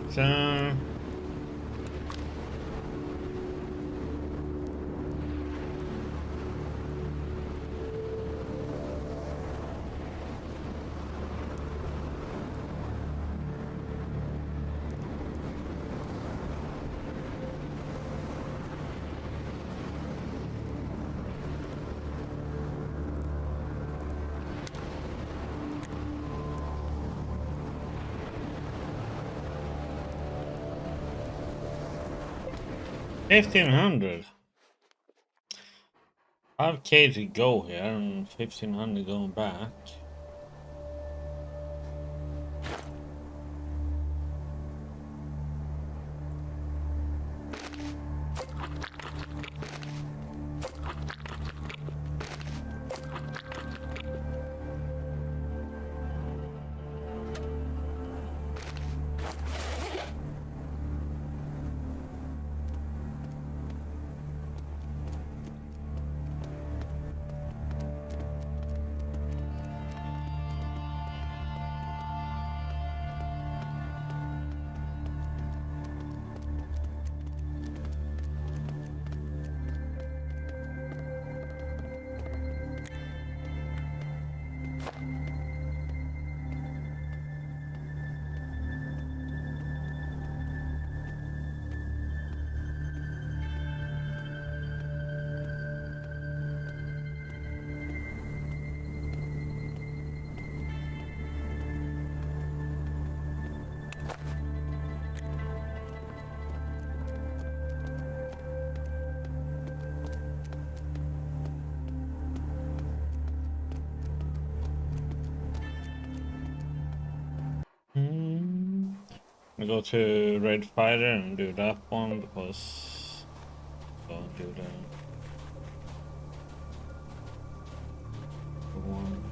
Right. 1500. 5K to go here and 1500 going back. I go to Red Fighter and do that one because don't do the one.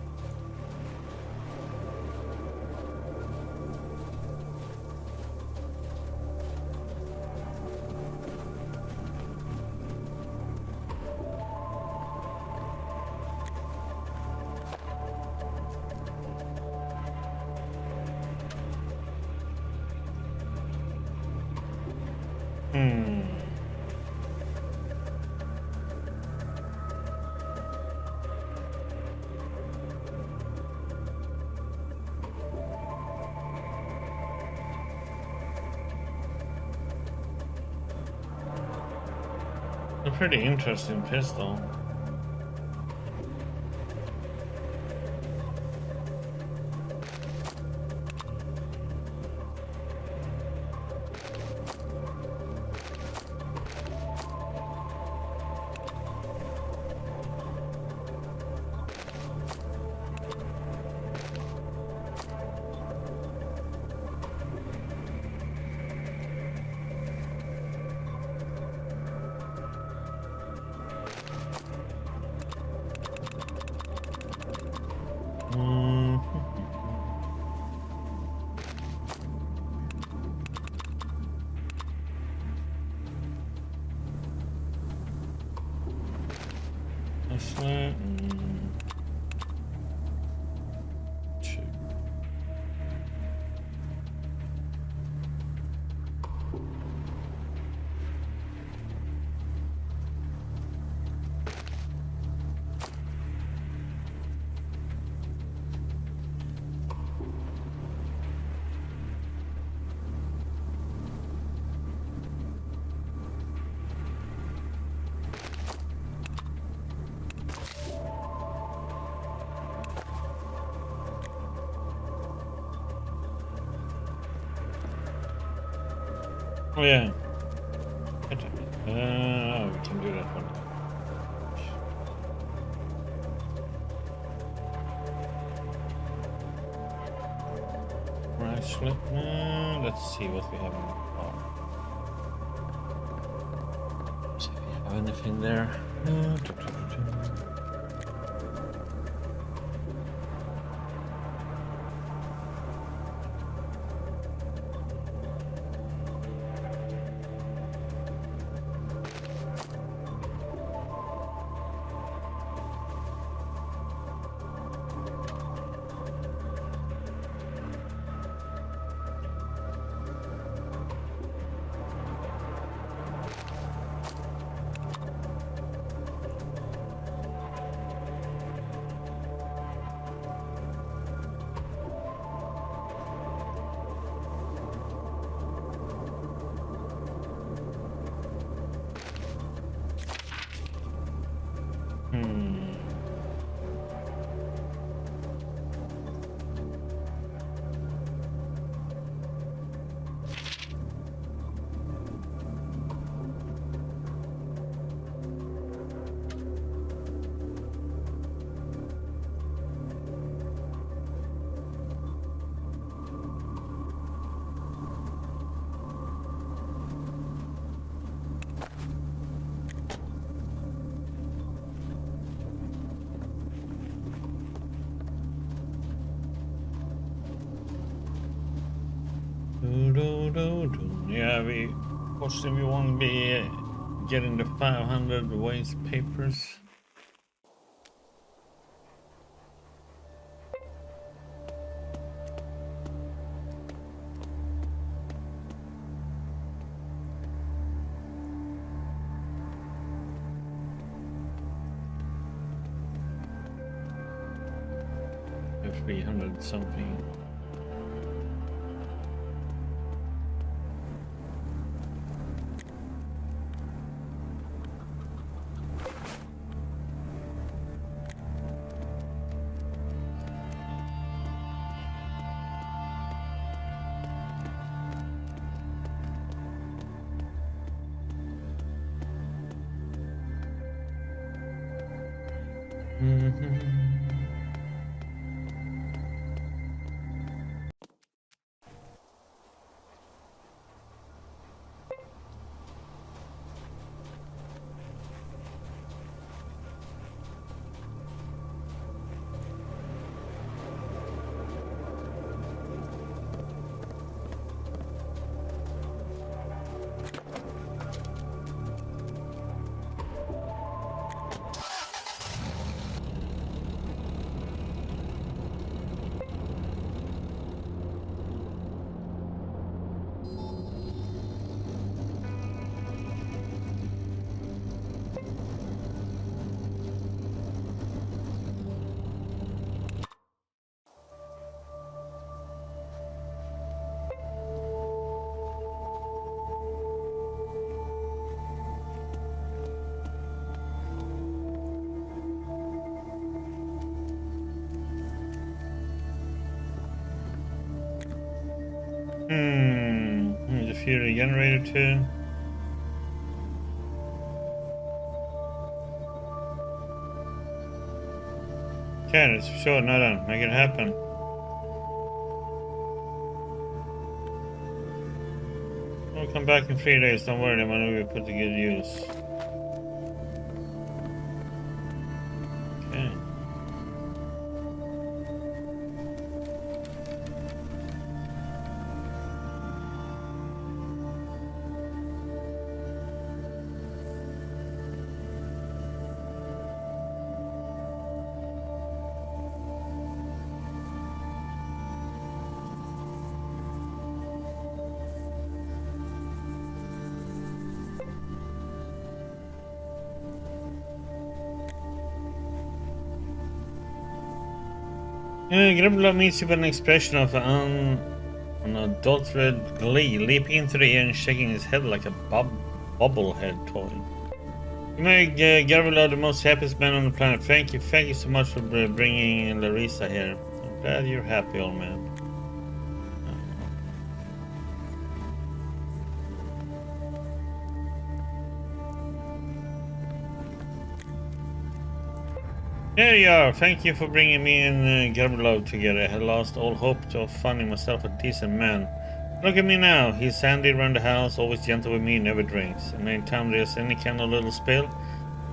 A pretty interesting pistol. Two. Oh yeah. We can do that one. Actually, let's see what we have in the car. See if we have anything there. Yeah, fortunately we won't be getting the 500 waste papers. Or 300 something. The fuel generator too. Okay, it's for sure not done. Make it happen. We'll come back in 3 days, don't worry, the money will be put to good use. Okay. Gribble meets you with an expression of unadulterated glee, leaping into the air and shaking his head like a bobblehead toy. You make Garvilla the most happiest man on the planet. Thank you so much for bringing Larissa here. I'm glad you're happy, old man. There you are. Thank you for bringing me and Garvilla together. I had lost all hope of finding myself a decent man. Look at me now. He's handy around the house, always gentle with me, never drinks. And anytime there's any kind of little spill,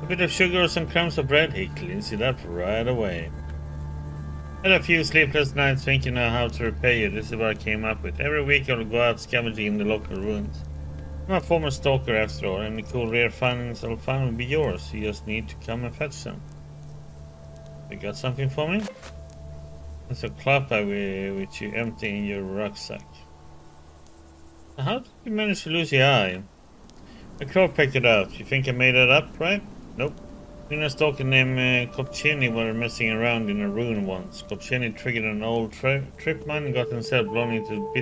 a bit of sugar or some crumbs of bread, he cleans it up right away. Had a few sleepless nights thinking of how to repay you. This is what I came up with. Every week I'll go out scavenging in the local ruins. I'm a former stalker after all. Any cool rare findings I'll find will be yours. You just need to come and fetch them. You got something for me? It's a cloth bag which you empty in your rucksack. How did you manage to lose your eye? A crow picked it out. You think I made that up, right? Nope. Me and a stalker named Kopcheni were messing around in a ruin once. Kopcheni triggered an old trip mine and got himself blown into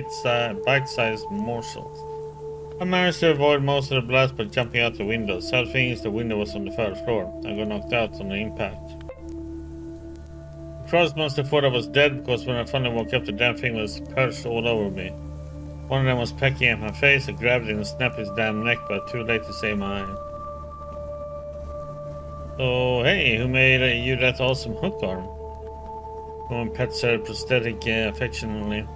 bite-sized morsels. I managed to avoid most of the blast by jumping out the window. Sad thing is the window was on the third floor. I got knocked out on the impact. The crows must have thought I was dead because when I finally woke up the damn thing was perched all over me. One of them was pecking at my face. I grabbed it and snapped his damn neck, but too late to save my eye. So, hey, who made you that awesome hook arm? One pet said prosthetic affectionately.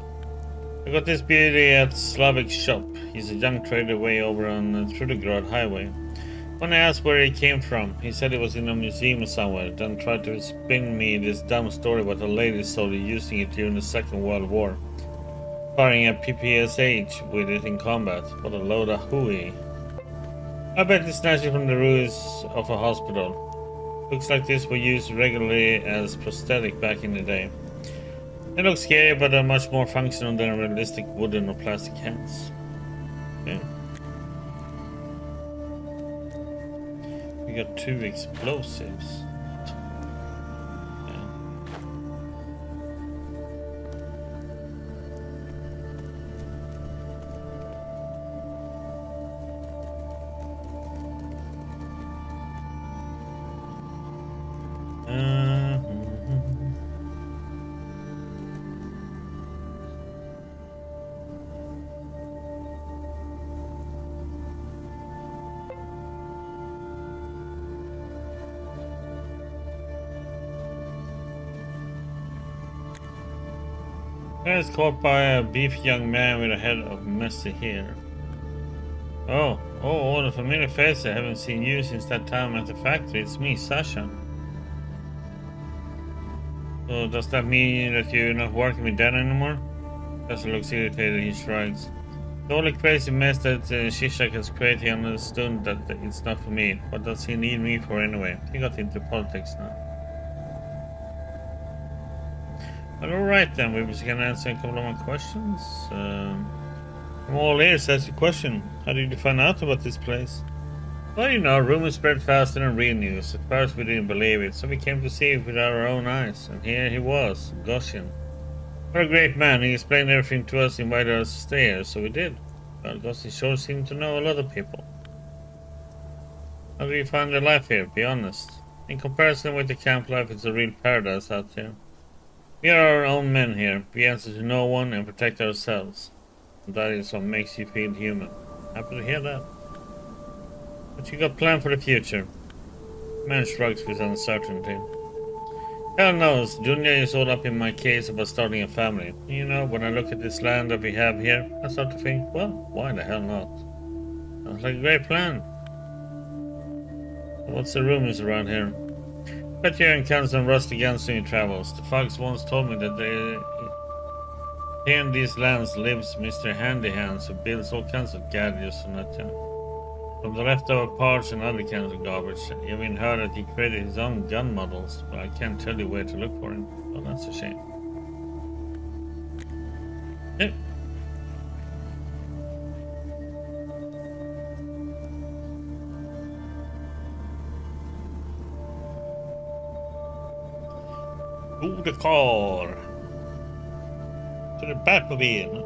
I got this beauty at Slavic's shop. He's a young trader way over on Trudegrad Highway. When I asked where it came from, he said it was in a museum somewhere, then tried to spin me this dumb story about a lady soldier using it during the Second World War. Firing a PPSH with it in combat. What a load of hooey. I bet it's snatched it from the ruins of a hospital. Looks like this was used regularly as prosthetic back in the day. They look scary, but are much more functional than realistic wooden or plastic hands. Okay. We got 2 explosives. I was caught by a beefy young man with a head of messy hair. Oh, the familiar face. I haven't seen you since that time at the factory. It's me, Sasha. So does that mean that you're not working with Dad anymore? Sasha looks irritated. He shrugs. The only crazy mess that Shishak has created, he understood that it's not for me. What does he need me for anyway? He got into politics now. Well, alright then, we're just gonna answer a couple of my questions. I'm all ears. That's the question. How did you find out about this place? Well, you know, rumors spread faster than real news. At first we didn't believe it, so we came to see it with our own eyes. And here he was, Goshen. What a great man. He explained everything to us, invited us to stay here, so we did. Well, Goshen sure seemed to know a lot of people. How do you find your life here? Be honest. In comparison with the camp life, it's a real paradise out there. We are our own men here. We answer to no one and protect ourselves. And that is what makes you feel human. Happy to hear that. What you got planned for the future? Man shrugs with uncertainty. Hell knows. Dunya is all up in my case about starting a family. You know, when I look at this land that we have here, I start to think, well, why the hell not? Sounds like a great plan. What's the rumors around here? Bet you encounters some rusty guns in your travels. The Fox once told me that here in these lands lives Mr. Handy Hands, who builds all kinds of gadgets and that. From the leftover parts and other kinds of garbage. I even heard that he created his own gun models, but I can't tell you where to look for him. Well, that's a shame. Yep. To the car. To the Batmobile.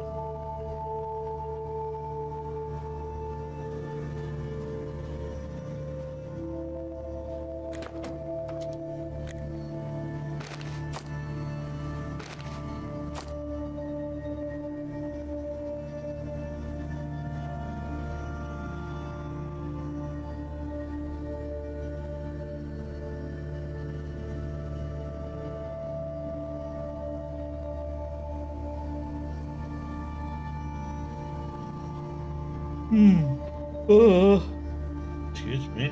Excuse me.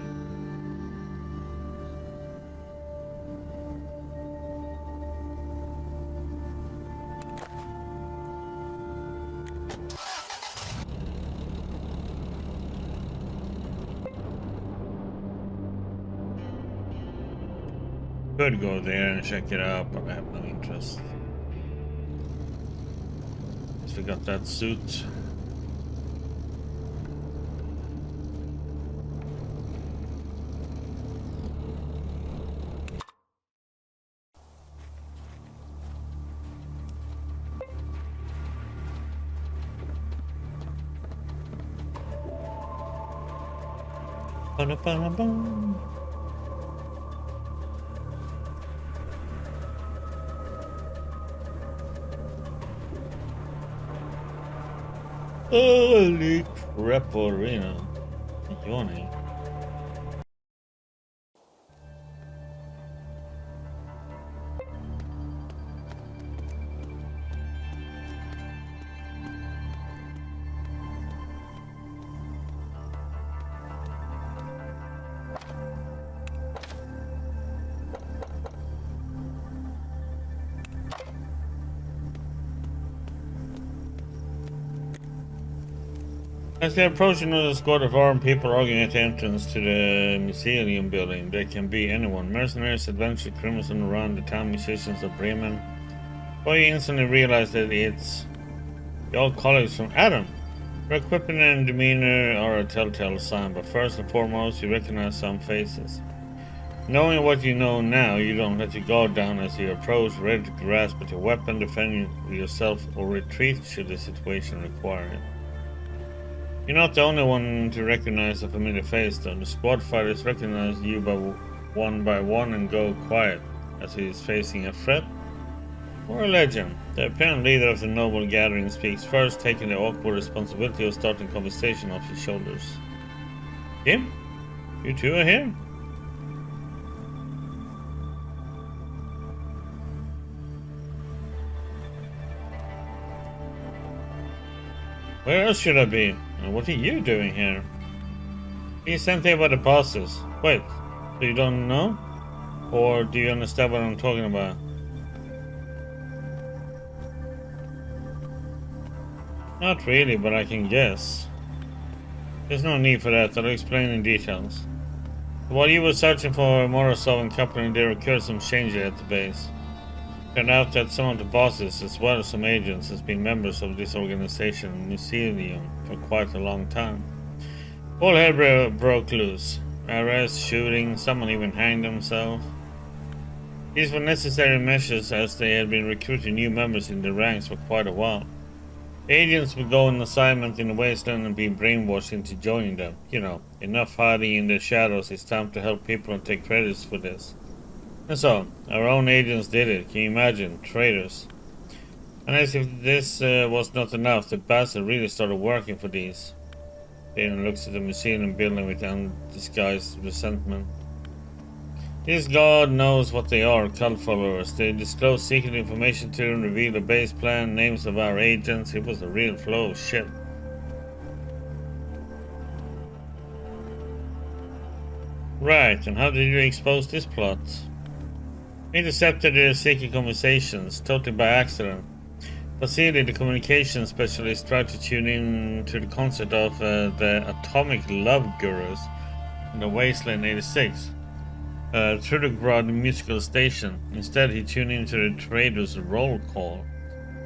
Could go there and check it out, but I have no interest. Guess we got that suit. Ba-da-ba-da-bum. Holy crap, arena. Yawning. As they approach another squad of armed people arguing at the entrance to the museum building, they can be anyone. Mercenaries, adventure criminals on the run, the town musicians of Bremen. But you instantly realize that it's the old colleagues from Adam. Their equipment and demeanor are a telltale sign, but first and foremost, you recognize some faces. Knowing what you know now, you don't let your guard down as you approach, ready to grasp at your weapon, defend yourself, or retreat should the situation require it. You're not the only one to recognize a familiar face, though. The squad fighters recognize you by one and go quiet as he is facing a threat or a legend. The apparent leader of the noble gathering speaks first, taking the awkward responsibility of starting conversation off his shoulders. Jim? You two are here? Where else should I be? And what are you doing here? He's sent here by the bosses. Wait, so you don't know? Or do you understand what I'm talking about? Not really, but I can guess. There's no need for that, I'll explain in details. While you were searching for Morozov and company, there occurred some changes at the base. Turned out that some of the bosses, as well as some agents, has been members of this organization, Museum, for quite a long time. All hell broke loose. Arrests, shooting, someone even hanged himself. These were necessary measures as they had been recruiting new members in the ranks for quite a while. Agents would go on assignment in the wasteland and be brainwashed into joining them. You know, enough hiding in the shadows, it's time to help people and take credits for this. And so, our own agents did it. Can you imagine? Traitors. And as if this was not enough, the bastard really started working for these. Aiden looks at the museum building with undisguised resentment. This god knows what they are, cult followers. They disclose secret information to him, reveal the base plan, names of our agents. It was a real flow of shit. Right, and how did you expose this plot? Intercepted their secret conversations, totally by accident. Vasily, the communications specialist, tried to tune in to the concert of the Atomic Love Gurus in the Wasteland 86 through the Grad musical station. Instead, he tuned into the trader's roll call.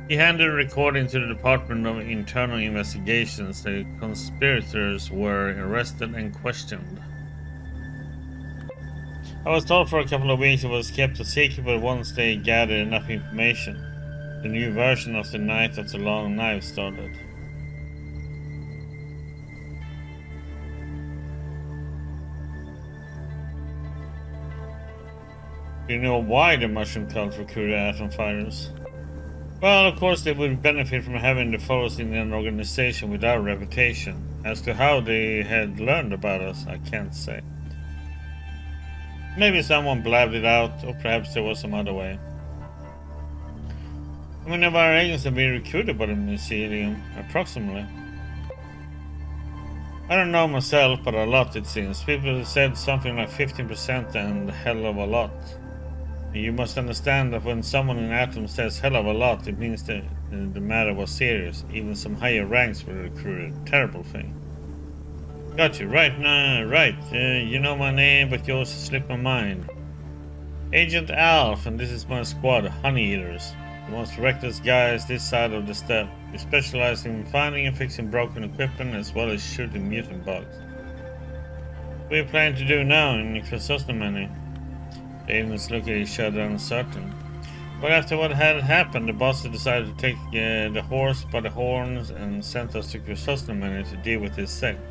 He handed a recording to the Department of Internal Investigations. The conspirators were arrested and questioned. I was told for a couple of weeks it was kept a secret, but once they gathered enough information, the new version of the Night of the Long Knife started. Do you know why the mushroom cult recruited atom fighters? Well, of course they would benefit from having the followers in an organization with our reputation. As to how they had learned about us, I can't say. Maybe someone blabbed it out, or perhaps there was some other way. How many of our agents have been recruited by the museum, approximately? I don't know myself, but a lot it seems. People have said something like 15% and a hell of a lot. You must understand that when someone in Atom says hell of a lot, it means that the matter was serious. Even some higher ranks were recruited. Terrible thing. Got you. Right now, right. You know my name, but yours slipped my mind. Agent Alf, and this is my squad, Honey Eaters. The most reckless guys this side of the steppe. We specialize in finding and fixing broken equipment as well as shooting mutant bugs. What are you planning to do now in Krasosnomany? The agents look at each other uncertain. But after what had happened, the boss decided to take the horse by the horns and sent us to Krasosnomany to deal with his sect.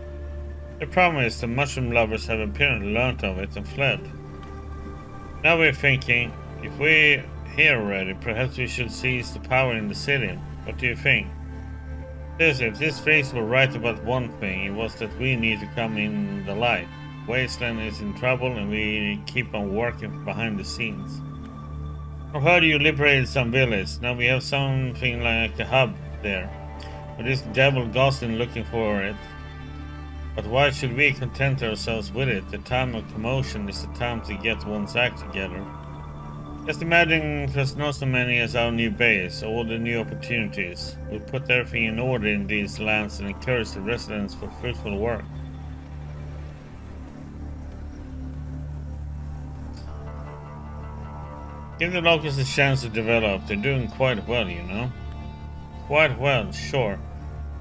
The problem is the mushroom lovers have apparently learnt of it and fled. Now we're thinking, if we're here already, perhaps we should seize the power in the city. What do you think? Seriously, if this phrase were right about one thing, it was that we need to come in the light. Wasteland is in trouble and we keep on working behind the scenes. I've heard you liberated some village. Now we have something like the hub there. But this devil Gosling looking for it. But why should we content ourselves with it? The time of commotion is the time to get one's act together. Just imagine there's not so many as our new base, all the new opportunities. We'll put everything in order in these lands and encourage the residents for fruitful work. Give the locals a chance to develop. They're doing quite well, you know. Quite well, sure.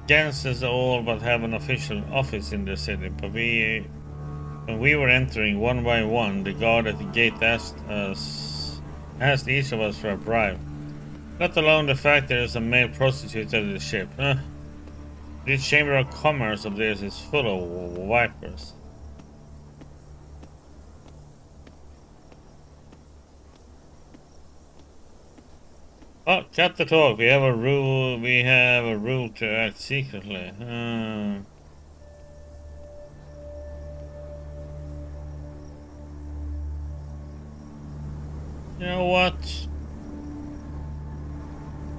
Gans is all but have an official office in the city, but when we were entering one by one, the guard at the gate asked each of us for a bribe. Let alone the fact there is a male prostitute at the ship. This chamber of commerce of theirs is full of vipers. Oh, cut the talk. We have a rule. We have a rule to act secretly. You know what?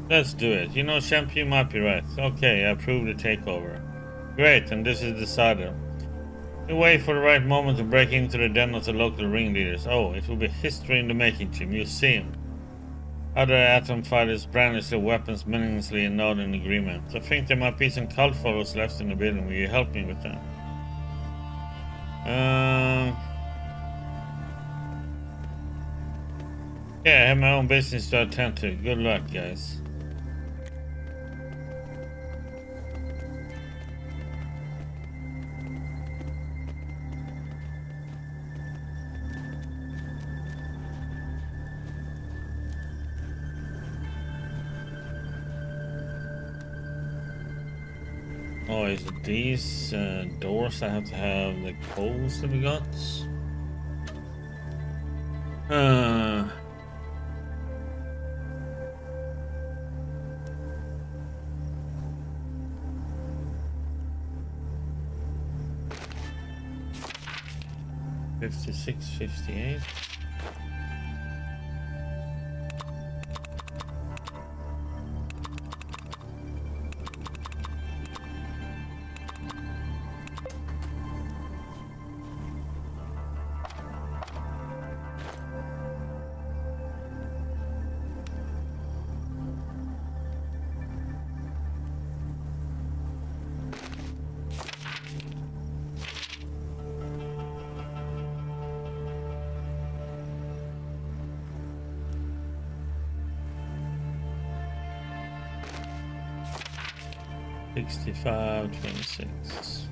Let's do it. You know, Champ, you might be right. Okay, I approve the takeover. Great, and this is decided. We wait for the right moment to break into the den of the local ringleaders. Oh, it will be history in the making, Jim. You'll see him. Other Atom fighters brandish their weapons meaninglessly and nod in agreement. I think there might be some cult followers left in the building. Will you help me with that? Yeah, I have my own business to attend to. Good luck, guys. Oh, is it these doors I have to have the codes that we got? $56, $58. $65.26.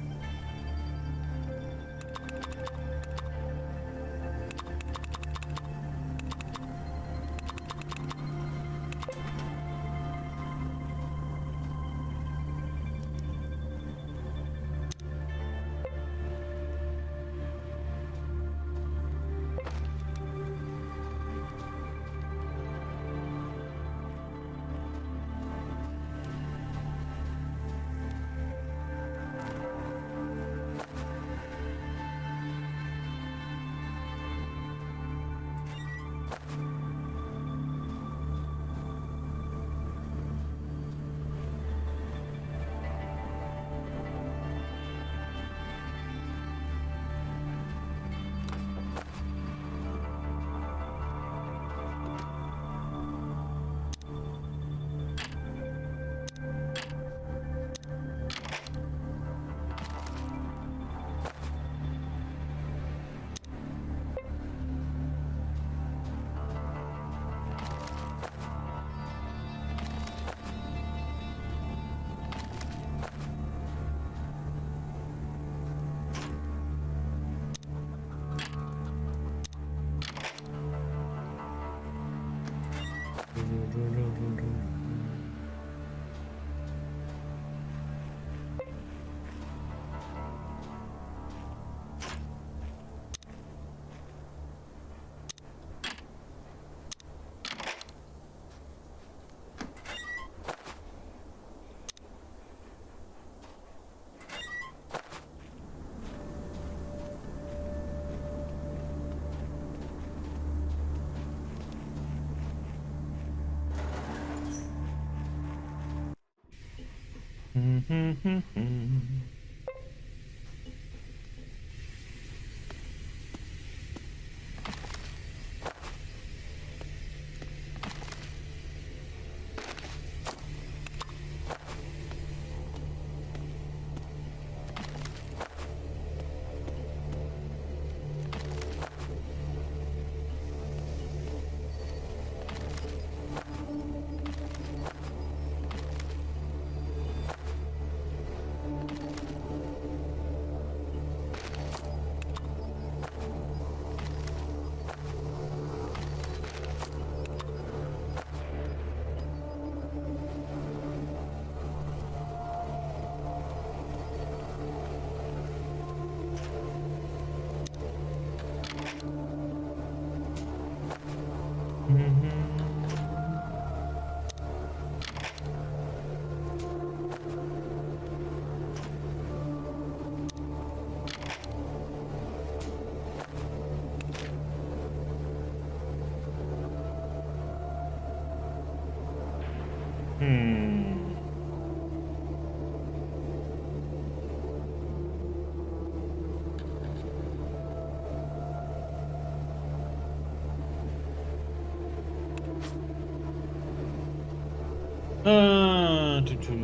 Hmm.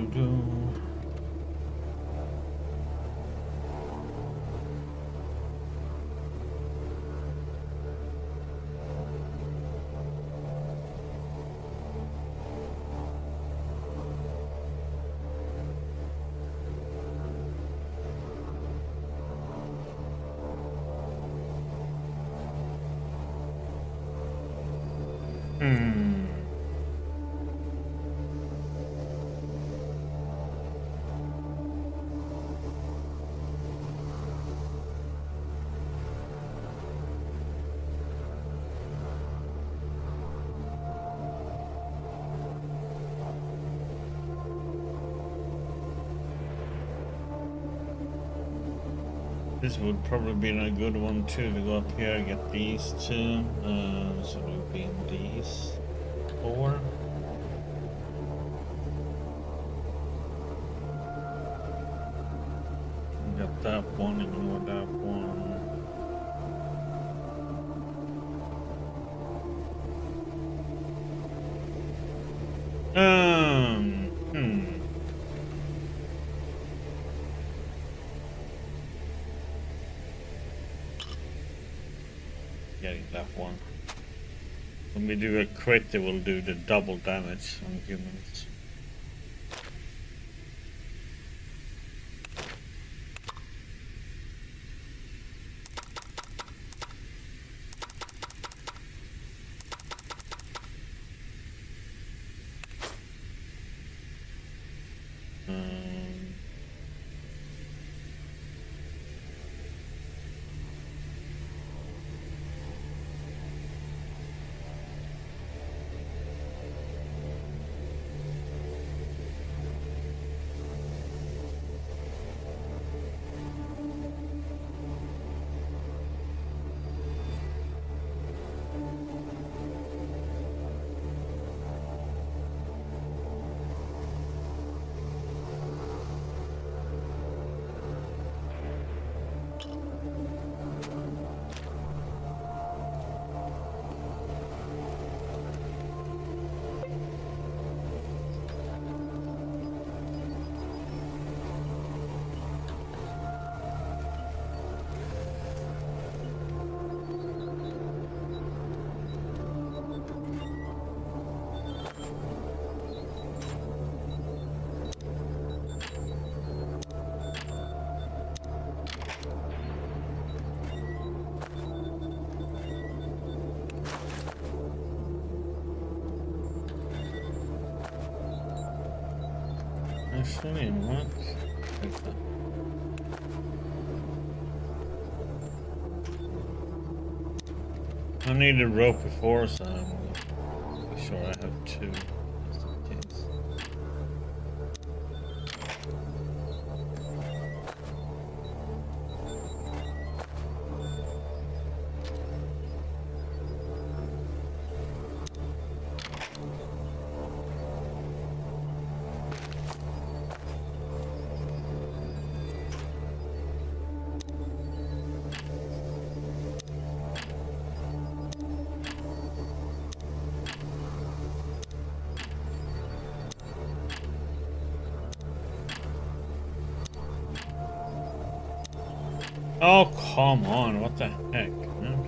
Do. Hmm. This would probably be a good one too to go up here, get these two. So it would be in these 4. Got that one, ignore that one. Hmm. Getting that one. When we do a crit, it will do the double damage on humans. Actually, what? I needed rope before, so I'm sure I have 2. Just in case. Oh, come on, what the heck, man?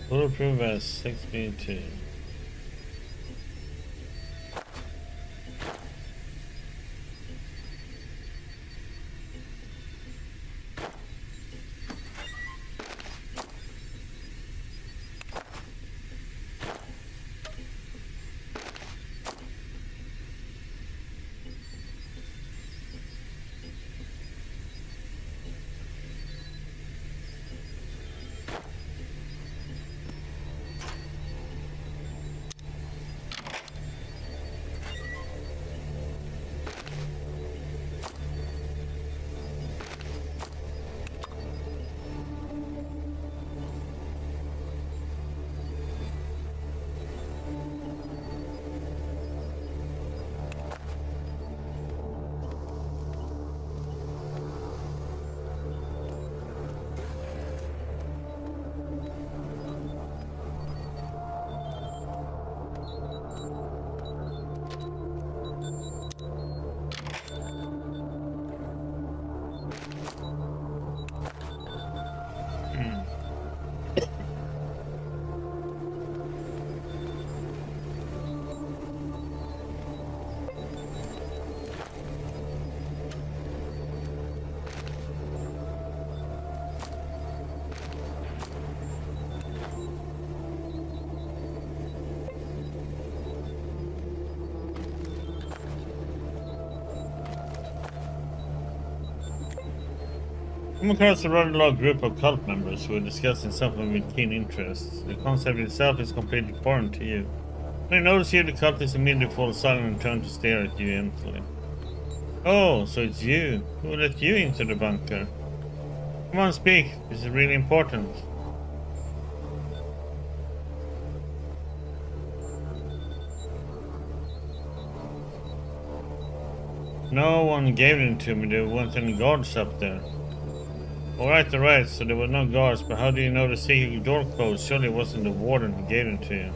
Bulletproof as 6B2. Come across a rather large group of cult members who are discussing something with keen interest. The concept itself is completely foreign to you. When they notice you, the cultists immediately fall silent and turn to stare at you emptily. Oh, so it's you. Who let you into the bunker? Come on, speak. This is really important. No one gave them to me. There weren't any guards up there. Alright, so there were no guards, but how do you know the secret door code? Surely it wasn't the warden who gave them to you.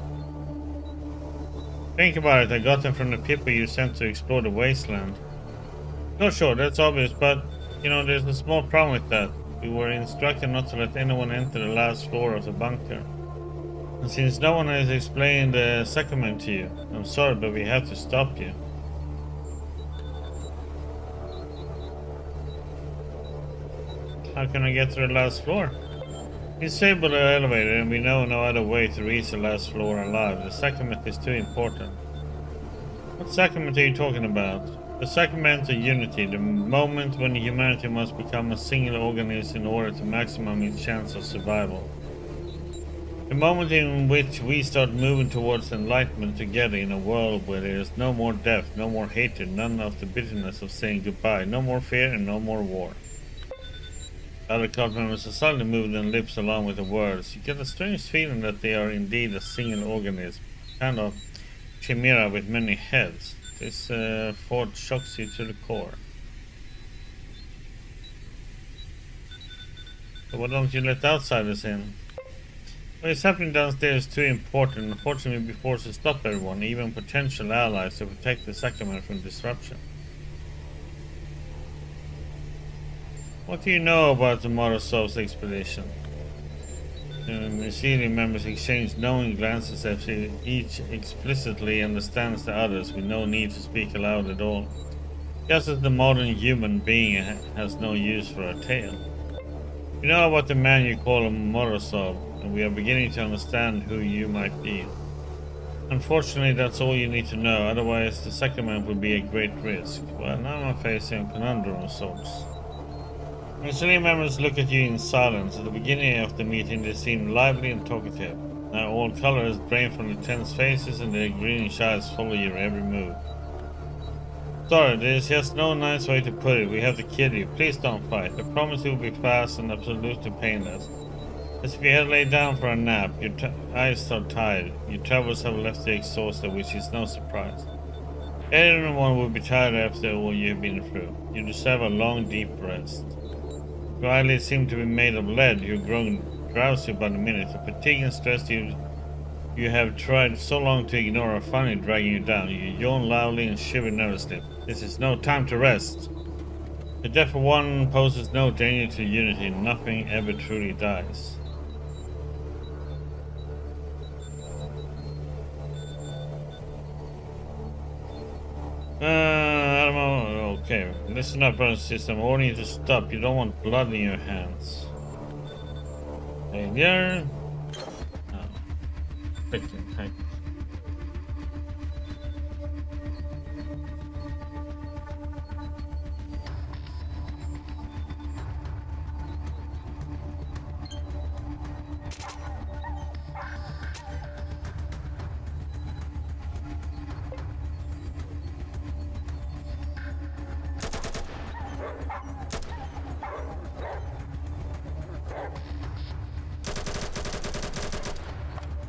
Think about it, I got them from the people you sent to explore the wasteland. No, sure, that's obvious, but, you know, there's a small problem with that. We were instructed not to let anyone enter the last floor of the bunker. And since no one has explained the sacrament to you, I'm sorry, but we have to stop you. How can I get to the last floor? Disable the elevator and we know no other way to reach the last floor alive. The sacrament is too important. What sacrament are you talking about? The sacrament of unity, the moment when humanity must become a single organism in order to maximum its chance of survival. The moment in which we start moving towards enlightenment together in a world where there is no more death, no more hatred, none of the bitterness of saying goodbye, no more fear and no more war. Other cult members are suddenly moving their lips along with the words. You get a strange feeling that they are indeed a single organism, kind of chimera with many heads. This thought shocks you to the core. So why don't you let outsiders in? What is happening downstairs is too important. Unfortunately, we'll be forced to stop everyone, even potential allies, to protect the sacrament from disruption. What do you know about the Morozov's expedition? The Mycelium members exchange knowing glances as if each explicitly understands the others with no need to speak aloud at all. Just as the modern human being has no use for a tale. You know about the man you call Morozov, and we are beginning to understand who you might be. Unfortunately, that's all you need to know, otherwise the sacrament would be a great risk. Well, now I'm facing a conundrum of sorts. Mycelium members look at you in silence. At the beginning of the meeting they seemed lively and talkative. Now all color is drained from the tense faces and their greenish eyes follow your every move. Sorry, there's just no nice way to put it. We have to kill you. Please don't fight. I promise it will be fast and absolutely painless. As if you had laid down for a nap, your eyes are tired. Your travels have left you exhausted, which is no surprise. Everyone will be tired after all you've been through. You deserve a long, deep rest. Your eyelids seem to be made of lead. You're growing drowsy by the minute. The fatigue and stress you have tried so long to ignore are finally dragging you down. You yawn loudly and shiver nervously. This is no time to rest. The death of one poses no danger to unity. Nothing ever truly dies. I don't know. Okay, listen up, brother system. I want you to stop. You don't want blood in your hands. Failure. Oh. Victim, thank you.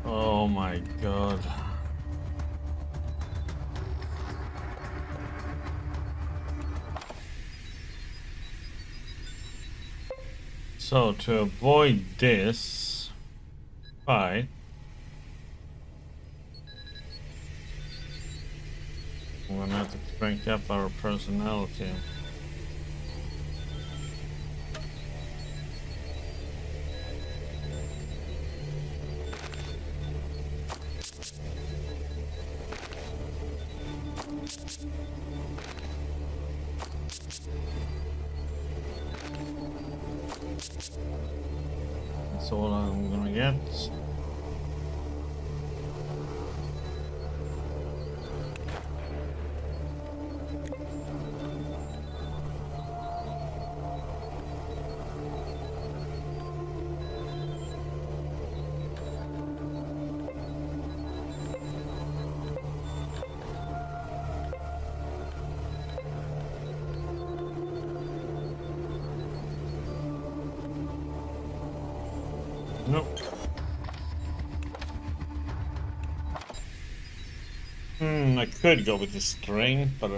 Oh my god. So to avoid this fight, We're gonna have to crank up our personality. That's all I'm gonna get. Nope. I could go with the string, but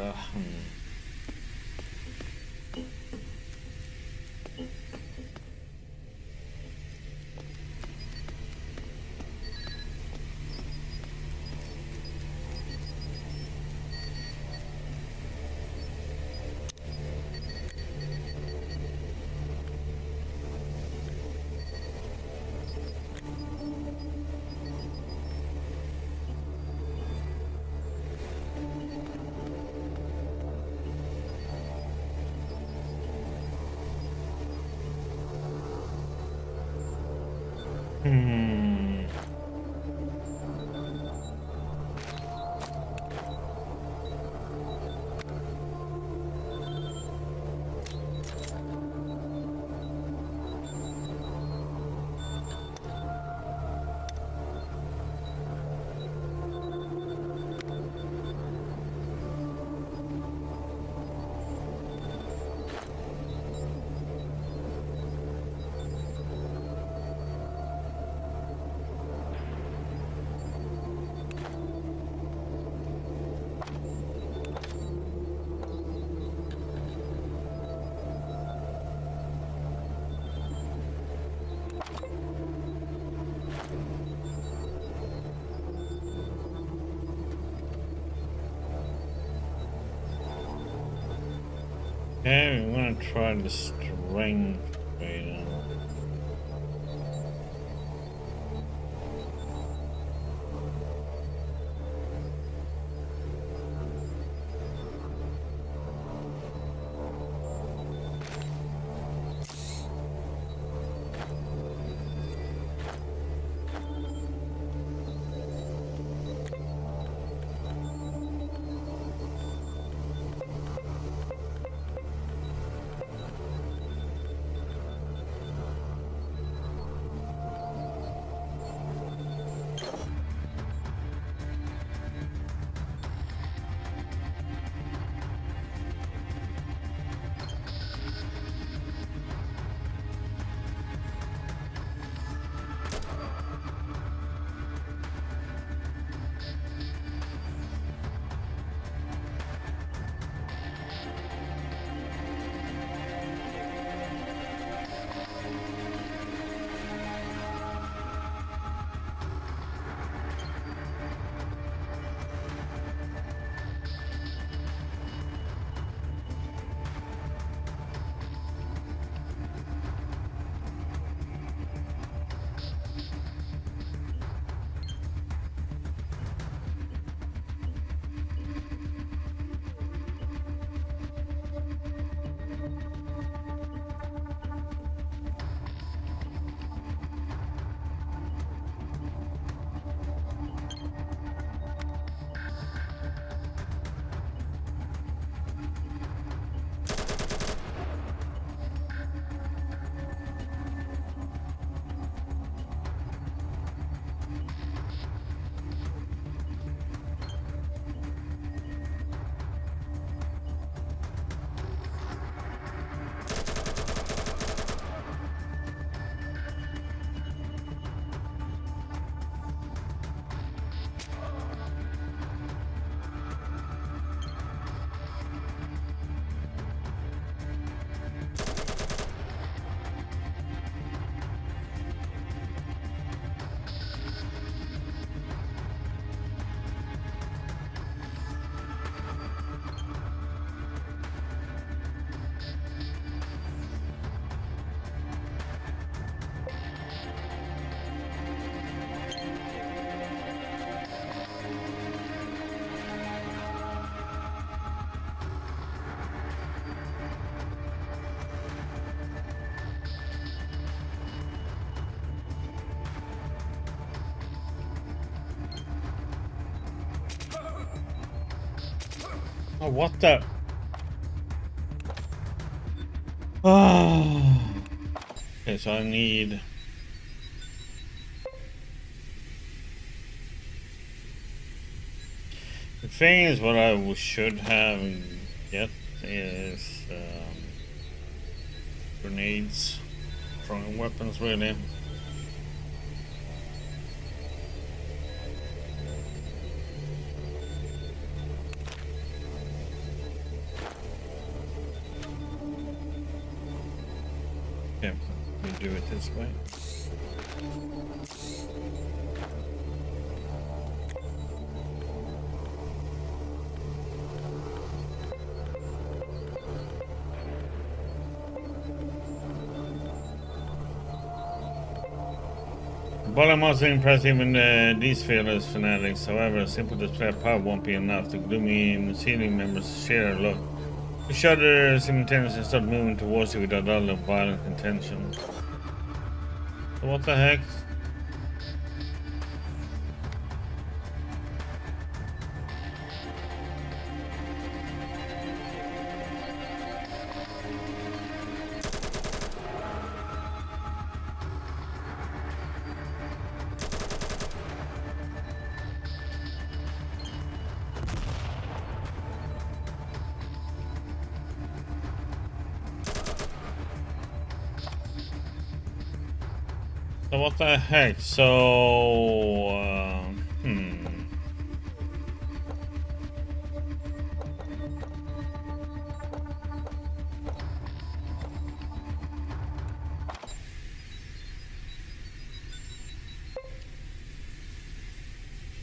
okay, I'm gonna try the string right now. Oh, what the? Oh. Okay, so I need... The thing is, what I should have get is grenades, throwing weapons, really. Okay, we do it this way. While also impressive in these fearless fanatics, however, a simple display of power won't be enough. The gloomy ceiling members share a look. The shudder simultaneously start moving towards you without other violent intention. So what the heck? So what the heck? So,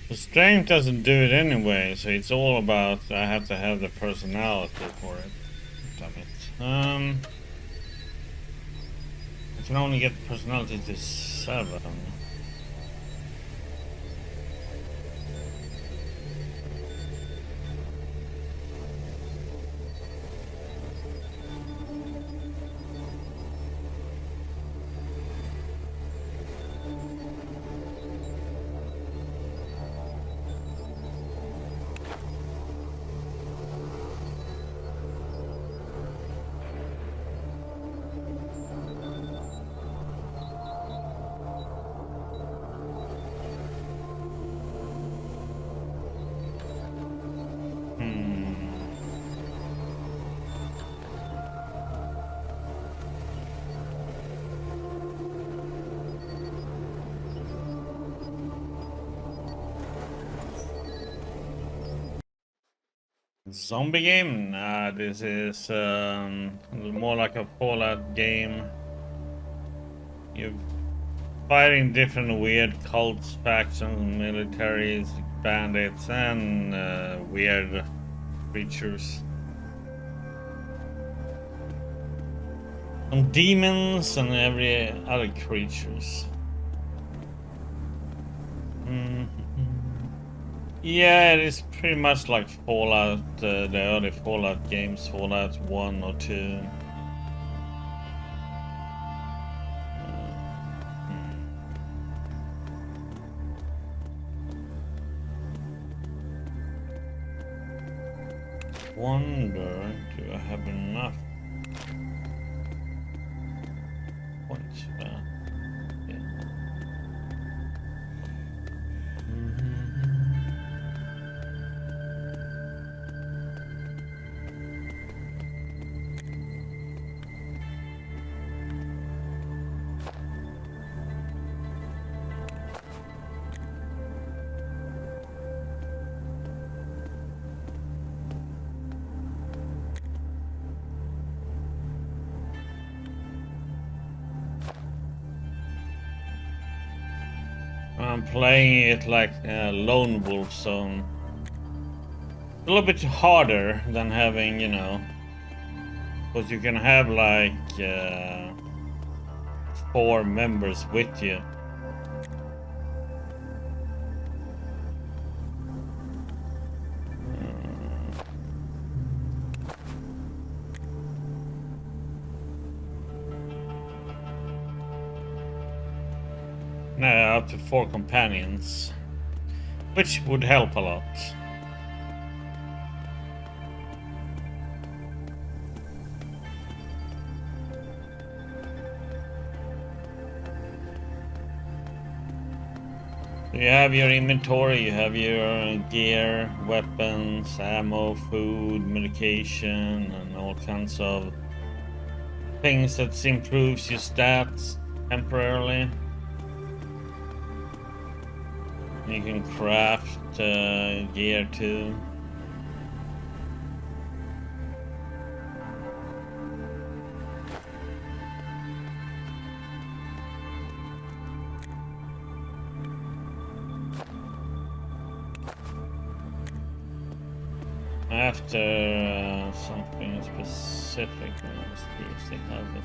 The strength doesn't do it anyway, so it's all about I have to have the personality for it. Damn it. I can only get personality to 7. Zombie game? Nah, this is more like a Fallout game. You're fighting different weird cults, factions, militaries, bandits, and weird creatures. And demons and every other creatures. Yeah, it is pretty much like Fallout, the early Fallout games, Fallout 1 or 2. Wonder, do I have enough points for that? I'm playing it like Lone Wolf, so a little bit harder than having, you know, because you can have like 4 members with you. No, up to 4 companions, which would help a lot. You have your inventory, you have your gear, weapons, ammo, food, medication, and all kinds of things that improves your stats temporarily. You can craft gear too. After something specific, let's see if they have it.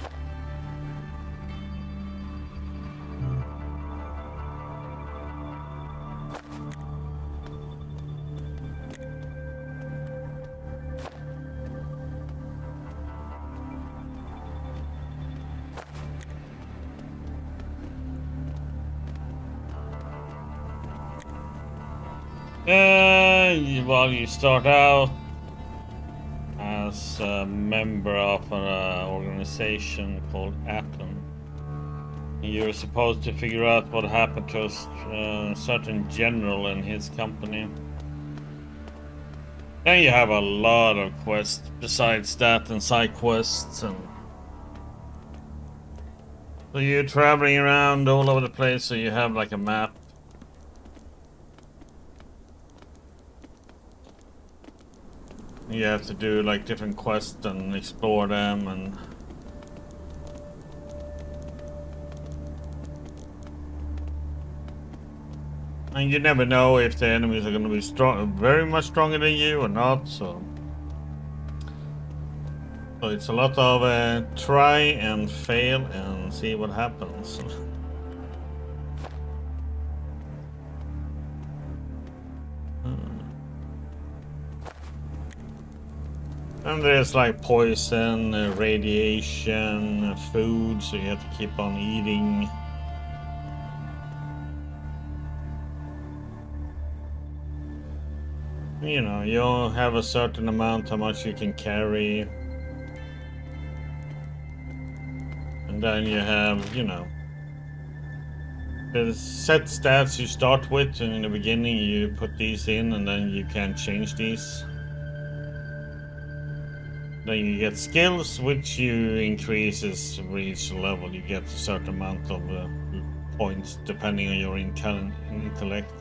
Well, you start out as a member of an organization called Atom. You're supposed to figure out what happened to a certain general in his company. Then you have a lot of quests besides that, and side quests, and so you're traveling around all over the place. So you have like a map. You have to do like different quests and explore them, and you never know if the enemies are going to be very much stronger than you or not. So it's a lot of try and fail and see what happens. And there's like poison, radiation, food, so you have to keep on eating. You know, you have a certain amount how much you can carry. And then you have, you know, the set stats you start with, and in the beginning you put these in, and then you can change these. Then you get skills, which you increases for each level. You get a certain amount of points depending on your intellect.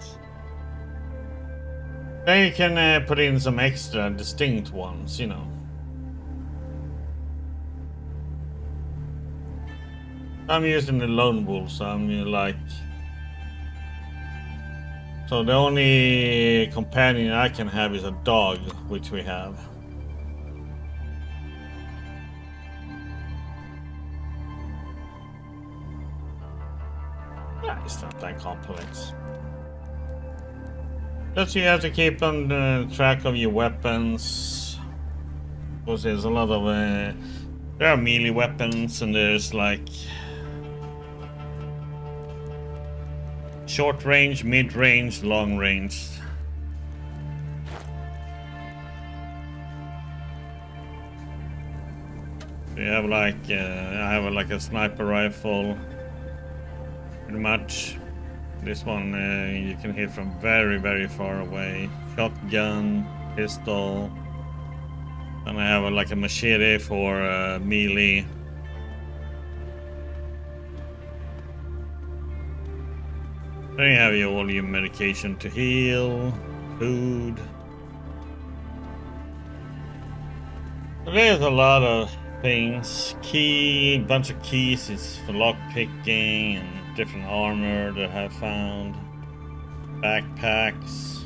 Then you can put in some extra distinct ones, you know. I'm using the lone wolf, so I'm like... So the only companion I can have is a dog, which we have. It's not that complex. Just you have to keep on track of your weapons. Because there's a lot of... there are melee weapons, and there's like... short range, mid range, long range. You have like... I have like a sniper rifle. Pretty much. This one you can hit from very, very far away. Shotgun, pistol. And I have like a machete for melee. Then you have all your medication to heal, food. There's a lot of things. Bunch of keys is for lock picking and different armor that I have found. Backpacks.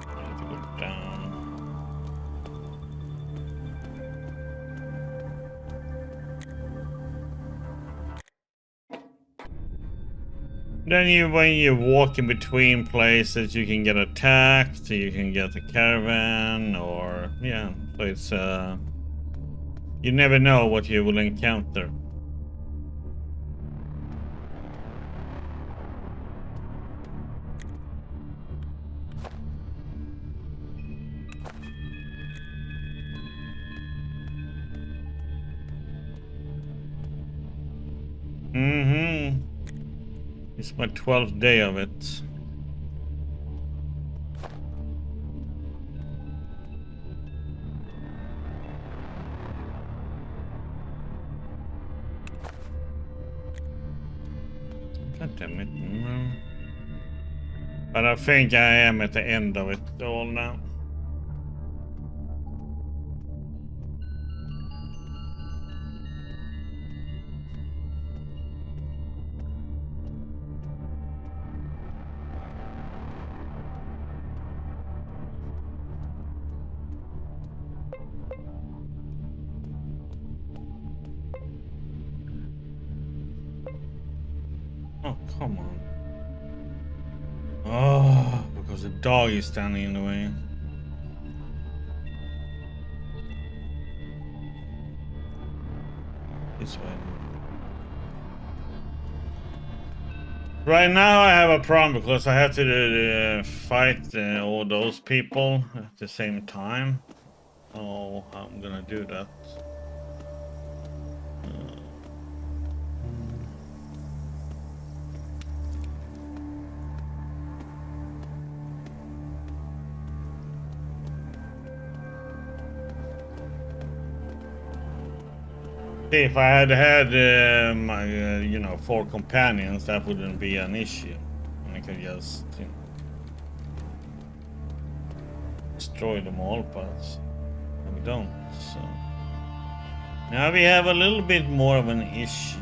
I have to go down. Then when you walk in between places, you can get attacked, you can get a caravan, or yeah, so it's you never know what you will encounter. Mm-hmm. It's my 12th day of it. God damn it. No. But I think I am at the end of it all now. Oh, come on. Oh, because the dog is standing in the way. This way. Right now I have a problem because I have to fight all those people at the same time. Oh, I'm gonna do that. See, if I had had my, 4 companions, that wouldn't be an issue. And I could just destroy them all, but we don't. So now we have a little bit more of an issue.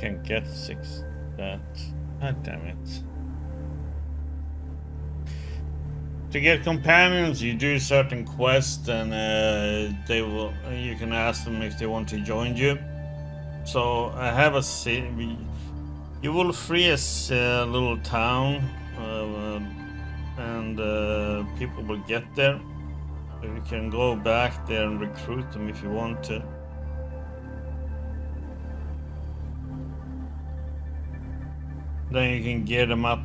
Can't get 6 that. God damn it. To get companions, you do certain quests, and you can ask them if they want to join you. So I have a city. You will free a little town, and people will get there. So you can go back there and recruit them if you want to. Then you can get them up.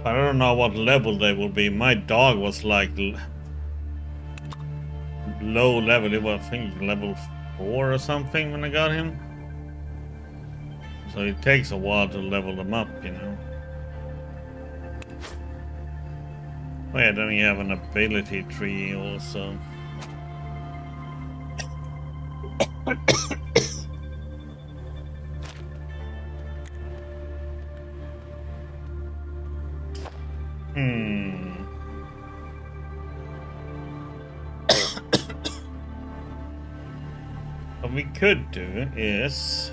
I don't know what level they will be. My dog was like low level. It was, I think, level 4 or something when I got him. So it takes a while to level them up, you know. Oh yeah, then you have an ability tree also. What we could do is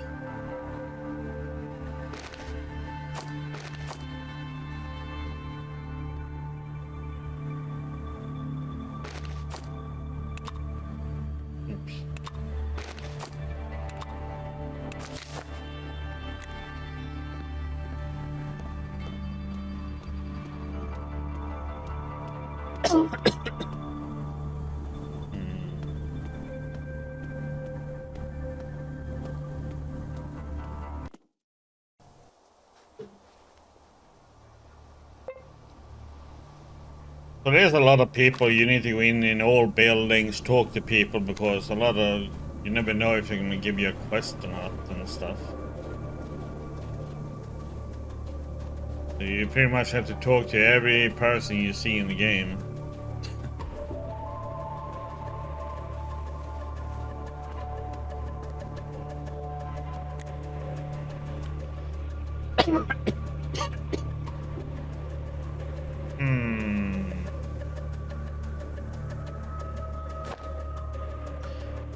so there's a lot of people. You need to go in all buildings, talk to people, because you never know if they're gonna give you a quest or not and stuff. So you pretty much have to talk to every person you see in the game.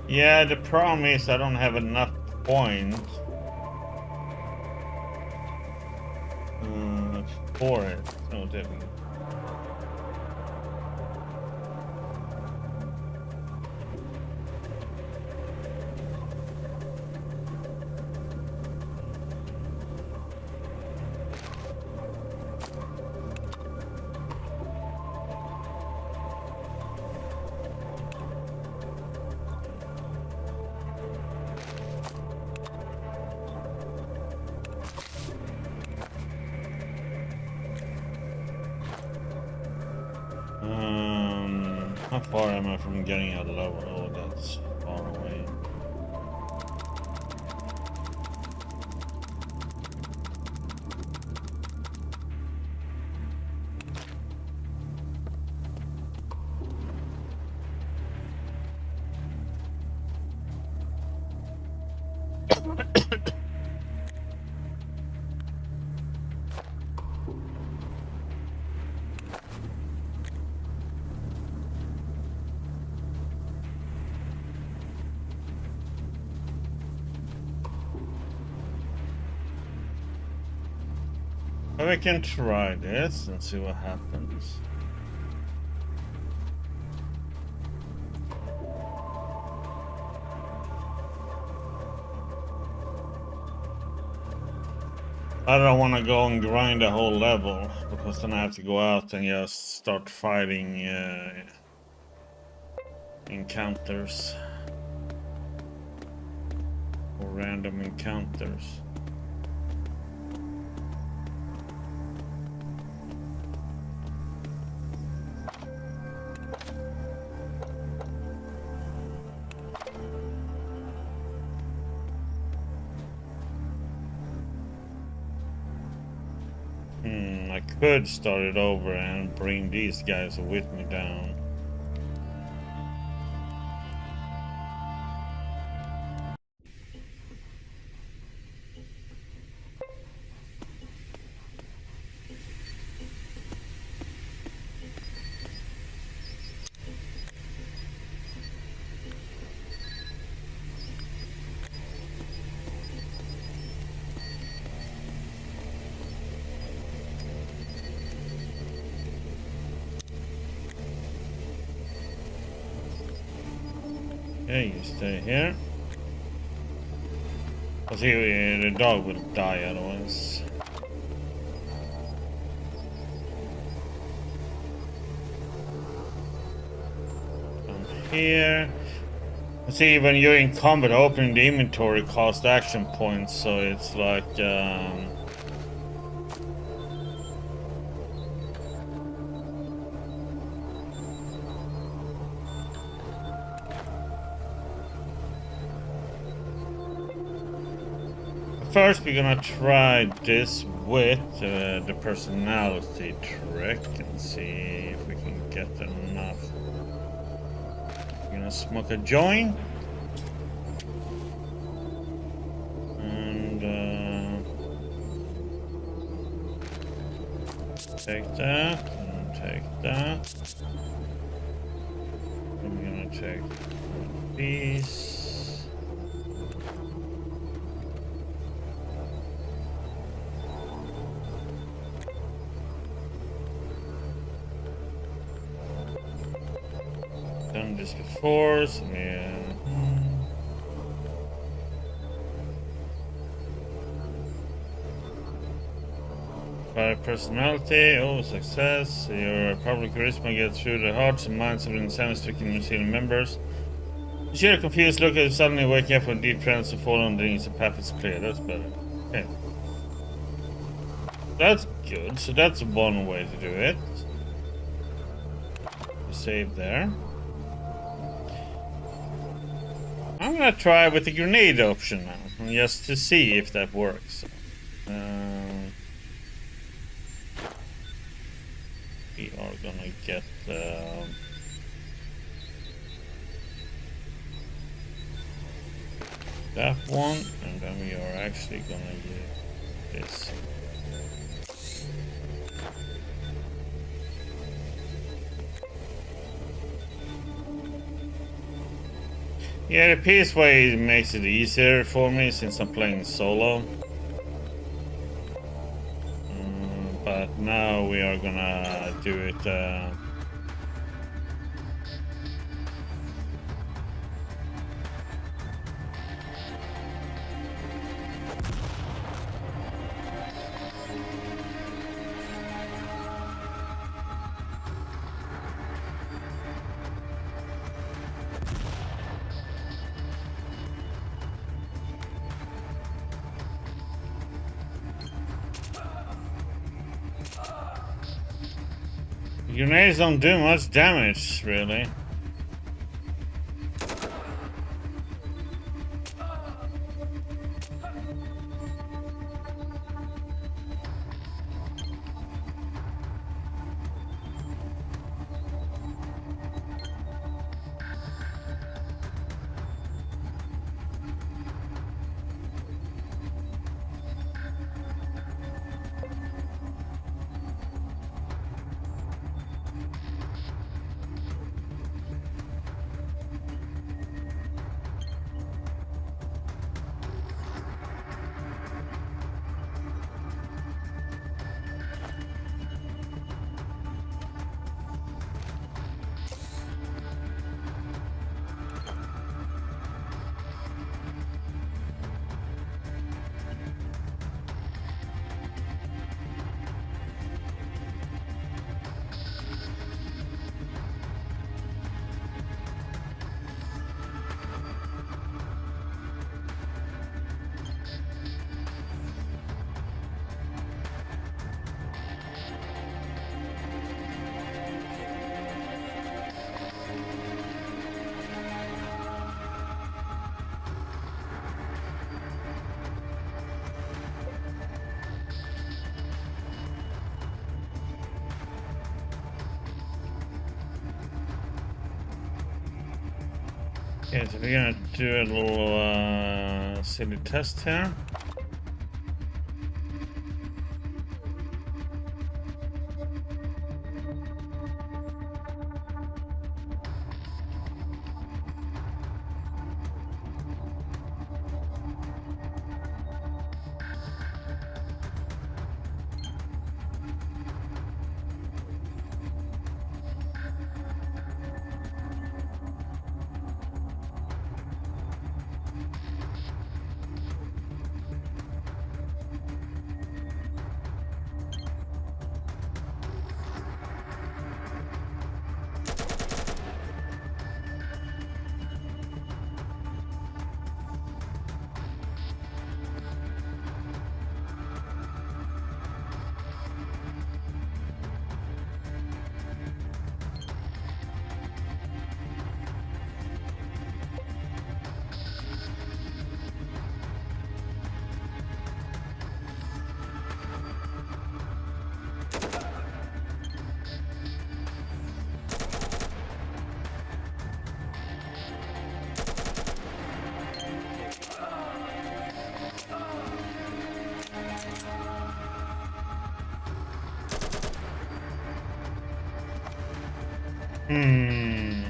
Yeah, the problem is I don't have enough points for it. Oh, definitely. How far am I from getting a level? Oh, that's far away. But we can try this and see what happens. I don't want to go and grind the whole level, because then I have to go out and just start fighting encounters. Or random encounters. I could start it over and bring these guys with me down. Okay, you stay here. Because the dog will die otherwise. Come here. See, when you're in combat, opening the inventory costs action points, so it's like first, we're gonna try this with the personality trick and see if we can get enough. We're gonna smoke a joint. And take that, and take that. I'm gonna take one piece. Done this before, so yeah. By personality, oh success. Your public charisma gets through the hearts and minds of the insanity-stricken New Zealand members. You share a confused look as suddenly waking up from deep trance to fall underneath the path is clear. That's better. Okay. That's good. So that's one way to do it. Save there. I'm gonna try with the grenade option now, just to see if that works. We are gonna get that one, and then we are actually gonna use this. Yeah, the PS way makes it easier for me since I'm playing solo. But now we are gonna do it. Grenades don't do much damage, really. Okay, so we're gonna do a little silly test here. Hmm.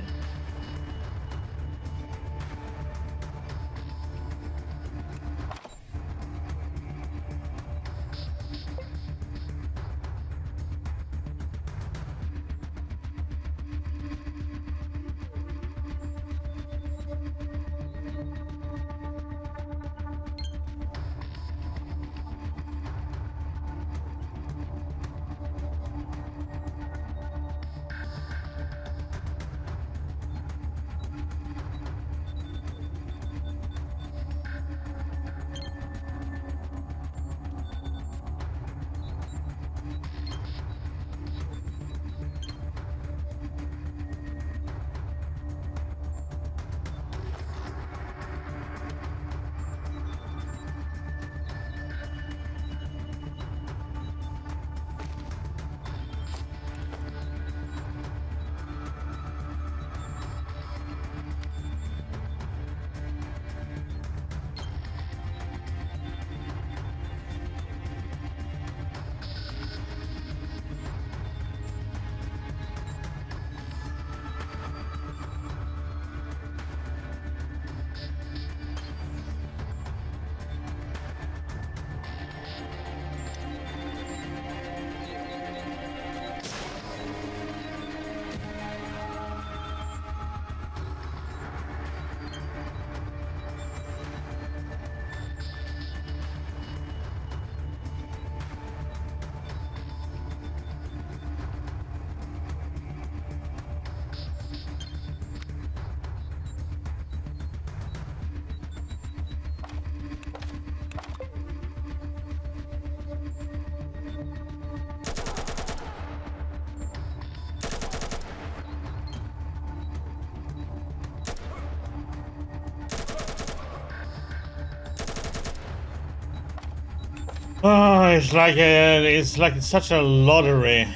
Oh, it's like it's such a lottery.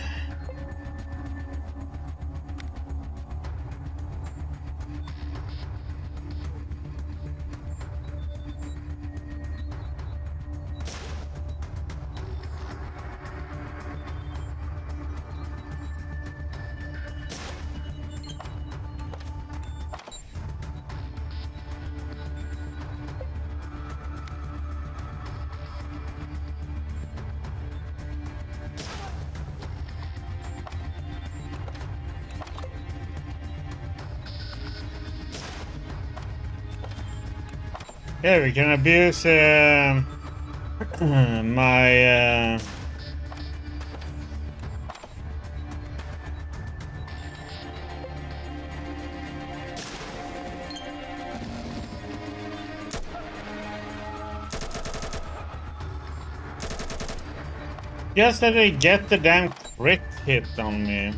Yeah, we can abuse my. Just that they get the damn crit hit on me.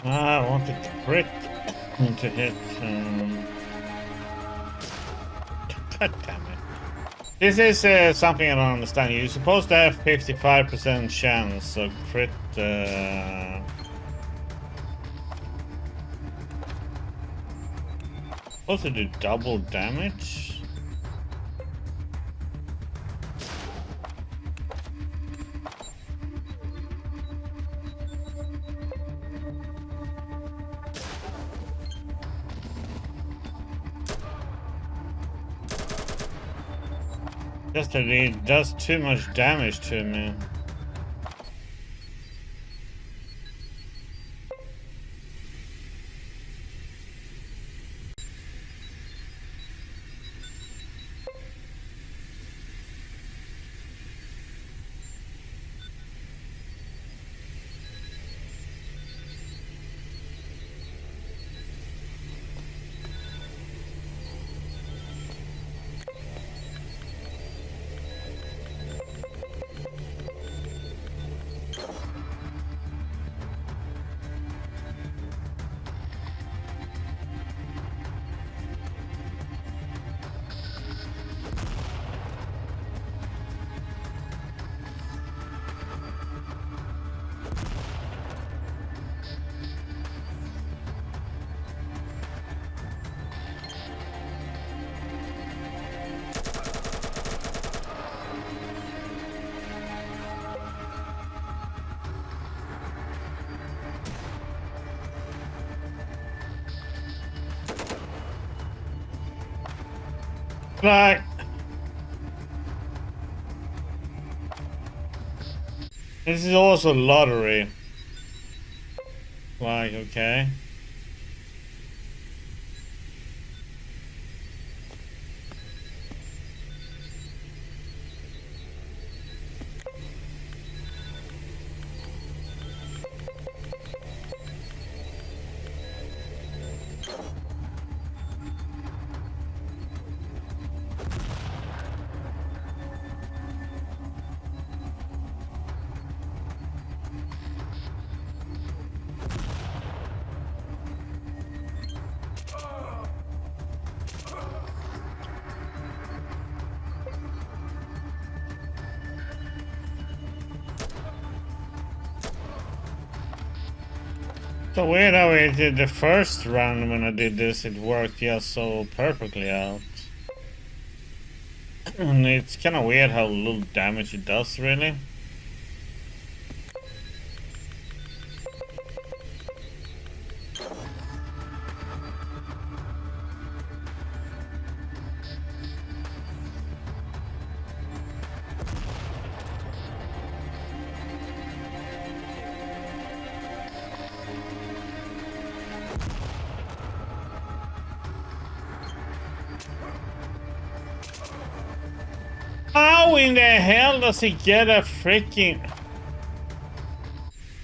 I want a crit to hit. God damn it. This is something I don't understand. You're supposed to have 55% chance of crit. Supposed to do double damage? Just that it does too much damage to me. Like, this is also lottery. Like, okay. So weird how it did the first round when I did this, it worked just so perfectly out. And it's kind of weird how little damage it does, really. How in the hell does he get a freaking...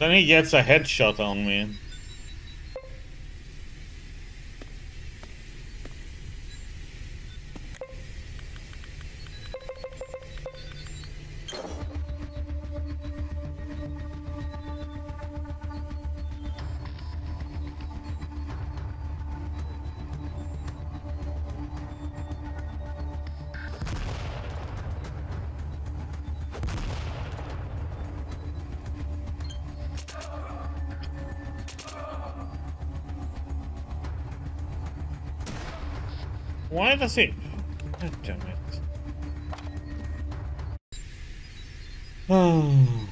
Then he gets a headshot on me. Why does it... God damn it. Oh.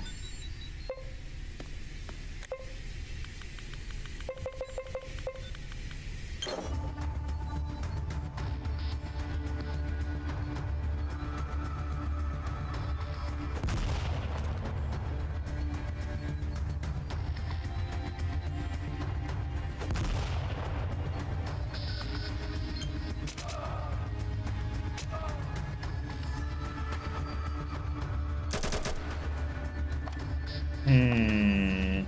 Hmm.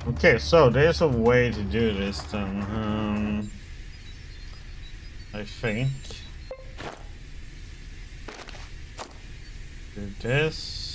Okay, so there's a way to do this then. I think. Do this.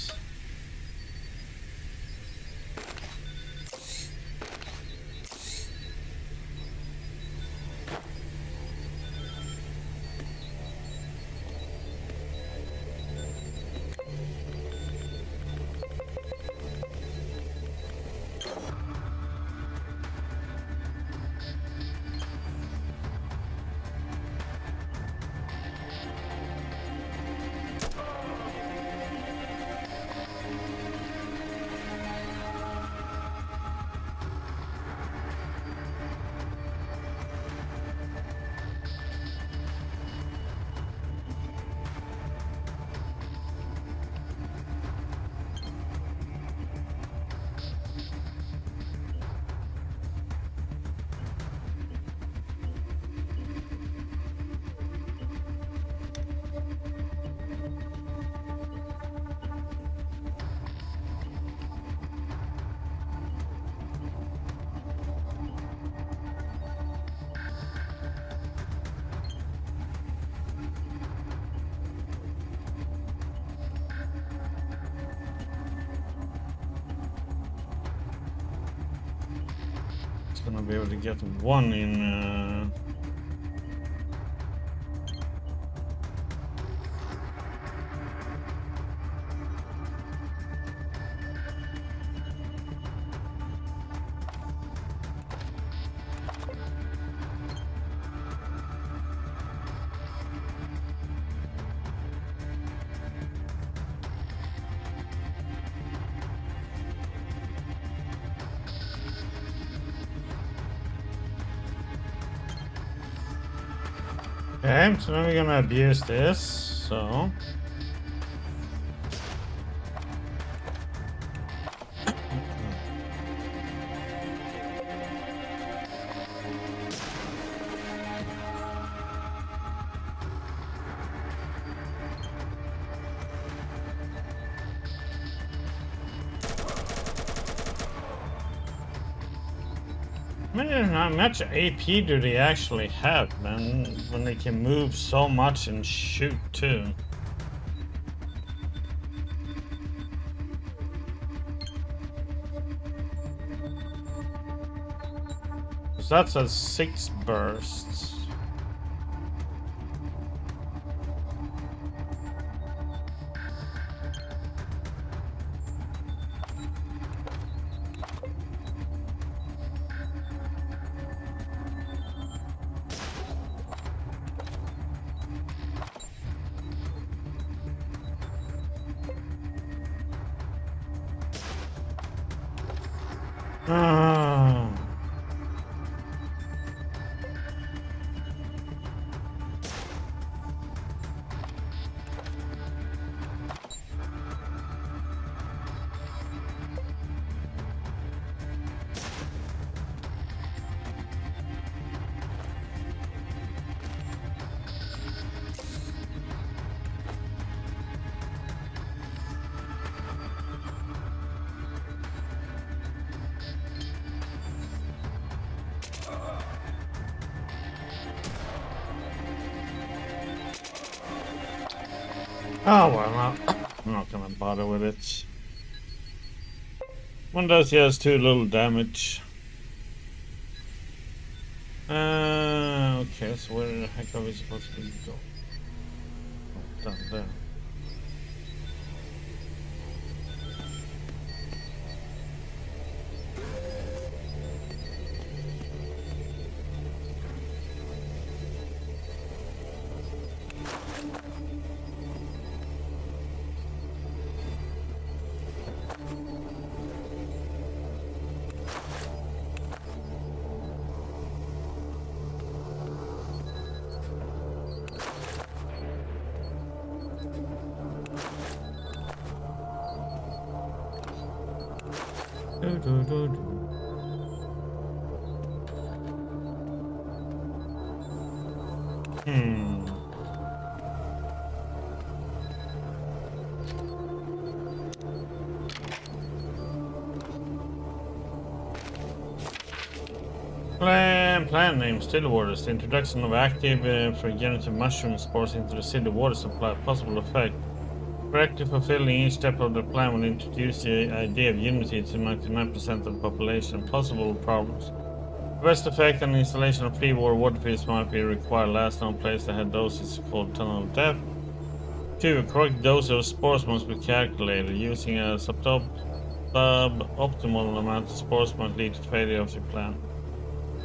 It's gonna be able to get one in. Okay, so now we're gonna abuse this. So. Man, how much AP do they actually have, man? When they can move so much and shoot too. So that's a 6 bursts. Ah. Oh well, I'm not gonna bother with it. One does just too little damage. Okay, so where the heck are we supposed to go? Oh, down there. Hmm. Plan name: Still Waters. The introduction of active regenerative mushroom spores into the city water supply. Possible effect. Correctly fulfilling each step of the plan will introduce the idea of unity to 99% of the population. Possible problems. Best effect: an installation of pre-war water feeds might be required. Last known place that had doses called Tunnel of Death. 2. A correct dose of spores must be calculated. Using a suboptimal amount of spores might lead to failure of your plan.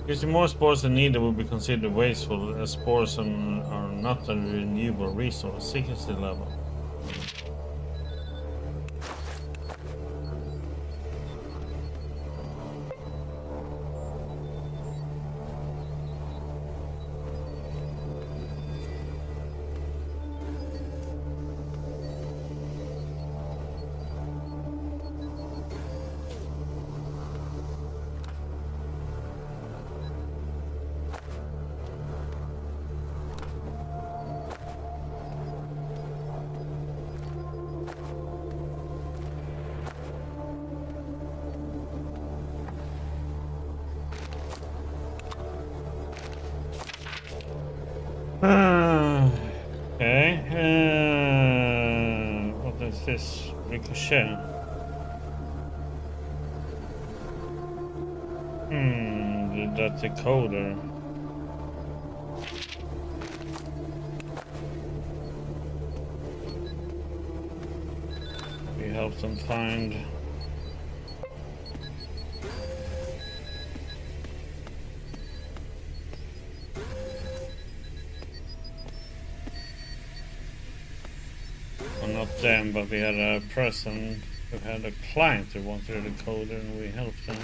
Using more spores than needed would be considered wasteful, as spores are not a renewable resource. Secrecy level. Okay. What is this? Ricochet. That's a coder. We help them find. Well, not them, but we had a person who had a client who wanted a decoder, and we helped them.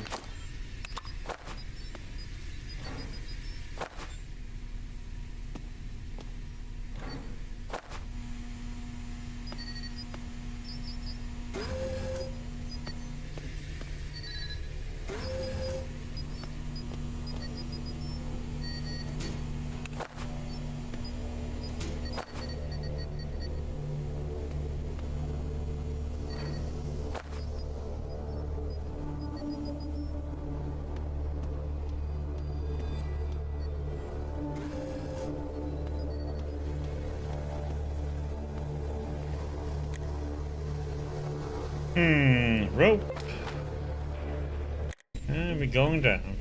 Rope. And we're going down.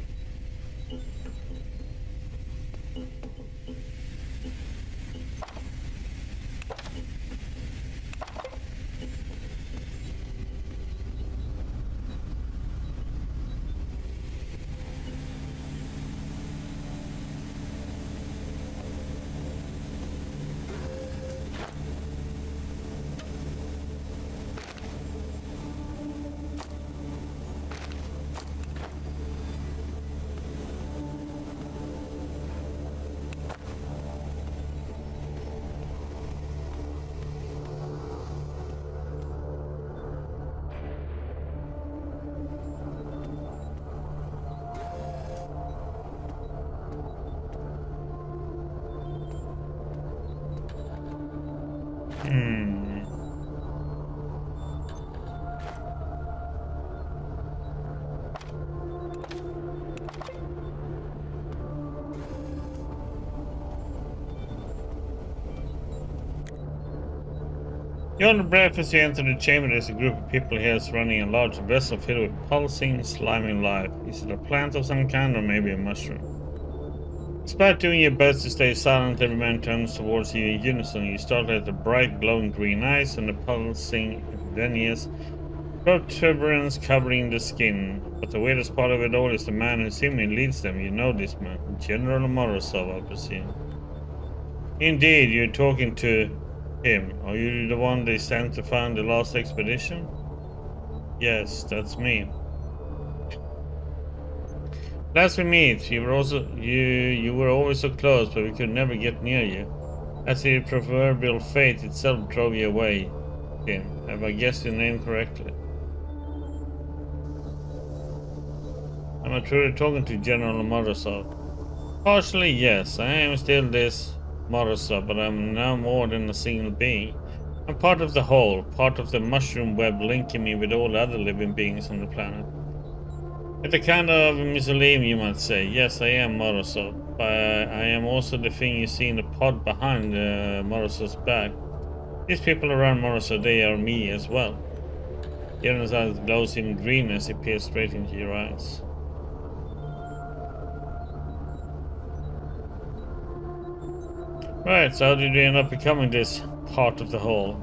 You're on the breath as you enter the chamber. There's a group of people here surrounding a large vessel filled with pulsing, slimy life. Is it a plant of some kind or maybe a mushroom? Despite doing your best to stay silent, every man turns towards you in unison. You start at the bright, glowing green eyes and the pulsing veneers, protuberance covering the skin. But the weirdest part of it all is the man who seemingly leads them. You know this man, General Morozov, I presume. Indeed, you're talking to him. Are you the one they sent to find the last expedition? Yes, that's me. Last we meet, you were always so close, but we could never get near you. As the proverbial fate itself drove you away. Tim, have I guessed your name correctly? Am I truly talking to General Morozov? Partially, yes. I am still this Morozov, but I'm now more than a single being. I'm part of the whole, part of the mushroom web linking me with all other living beings on the planet. It's a kind of mausoleum, you might say. Yes, I am Morozov, but I am also the thing you see in the pod behind Morozov's back. These people around Morozov, they are me as well. Geron's eyes glows in green as he peers straight into your eyes. Right, so how did you end up becoming this part of the whole?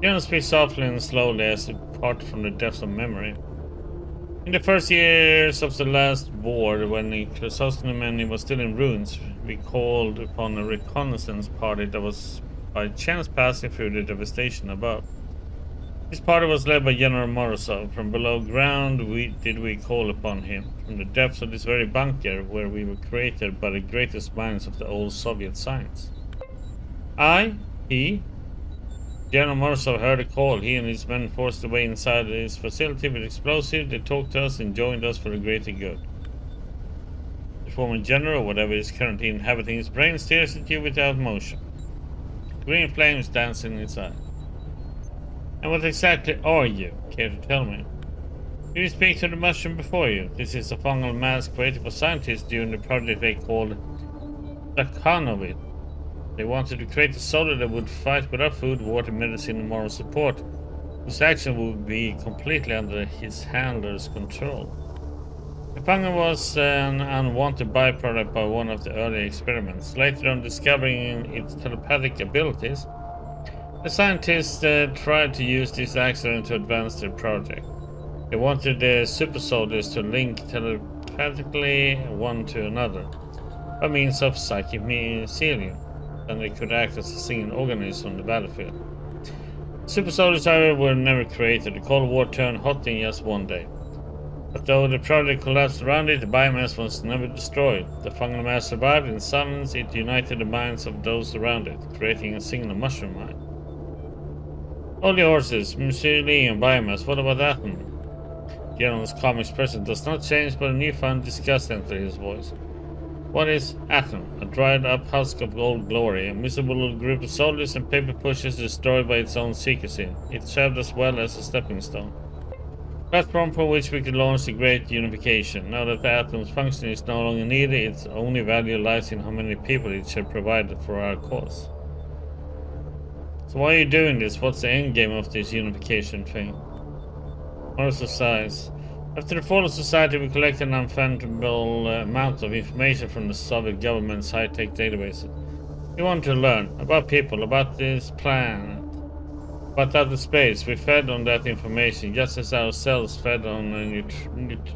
Geron speaks softly and slowly as he departed from the depths of memory. In the first years of the last war, when the Chrysostomany was still in ruins, we called upon a reconnaissance party that was by chance passing through the devastation above. This party was led by General Morozov. From below ground we call upon him, from the depths of this very bunker where we were created by the greatest minds of the old Soviet science. General Morozov heard a call. He and his men forced their way inside his facility with explosives. They talked to us and joined us for the greater good. The former general, whatever is currently inhabiting his brain, stares at you without motion. Green flames dance in his eyes. And what exactly are you? Care to tell me? Do you speak to the mushroom before you? This is a fungal mask created for scientists during the project they called Stakhanovit. They wanted to create a soldier that would fight without food, water, medicine, and moral support, whose action would be completely under his handler's control. The fungus was an unwanted byproduct by one of the early experiments. Later on, discovering its telepathic abilities, the scientists tried to use this accident to advance their project. They wanted the super soldiers to link telepathically one to another by means of psychic mycelium. Then they could act as a single organism on the battlefield. Super soldiers, however, were never created. The Cold War turned hot in just one day. But though the project collapsed around it, the biomass was never destroyed. The fungal mass survived, and summons it united the minds of those around it, creating a single mushroom mind. Holy horses, mycelium, biomass, what about Atom? General's calm expression does not change, but a newfound disgust enters his voice. What is Atom? A dried up husk of old glory, a miserable little group of soldiers and paper pushers destroyed by its own secrecy. It served as well as a stepping stone. Platform from which we could launch the great unification. Now that the Atom's function is no longer needed, its only value lies in how many people it shall provide for our cause. So why are you doing this? What's the end game of this unification thing? Morozov sighs. After the fall of society, we collected an unfathomable amount of information from the Soviet government's high-tech databases. We want to learn about people, about this planet, about outer space. We fed on that information, just as our cells fed on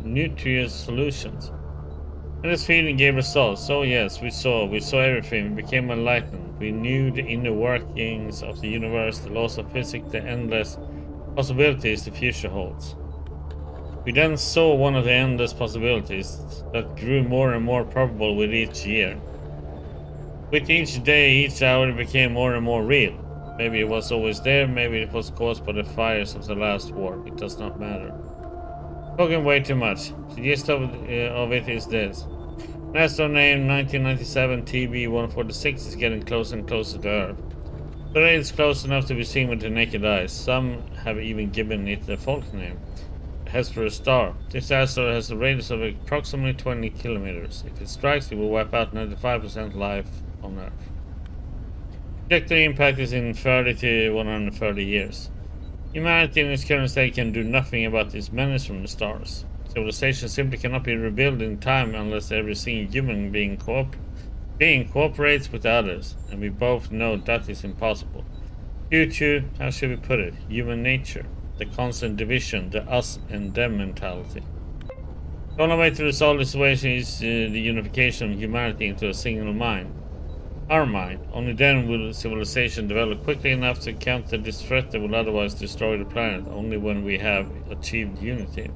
nutrient solutions. And this feeding gave results. So yes, we saw everything. We became enlightened. We knew the inner workings of the universe, the laws of physics, the endless possibilities the future holds. We then saw one of the endless possibilities that grew more and more probable with each year. With each day, each hour, it became more and more real. Maybe it was always there, maybe it was caused by the fires of the last war. It does not matter. Talking way too much. The gist of it is this. Master named 1997 TB-146 is getting closer and closer to Earth. Today it's close enough to be seen with the naked eyes. Some have even given it a false name. Hesperus star. This asteroid has a radius of approximately 20 kilometers. If it strikes, it will wipe out 95% life on Earth. Projected impact is in 30 to 130 years. Humanity in its current state can do nothing about this menace from the stars. Civilization simply cannot be rebuilt in time unless every single human being cooperates with others, and we both know that is impossible. Due to, how should we put it, human nature. The constant division, the us and them mentality. The only way to resolve this situation is the unification of humanity into a single mind. Our mind. Only then will civilization develop quickly enough to counter this threat that will otherwise destroy the planet, only when we have achieved unity.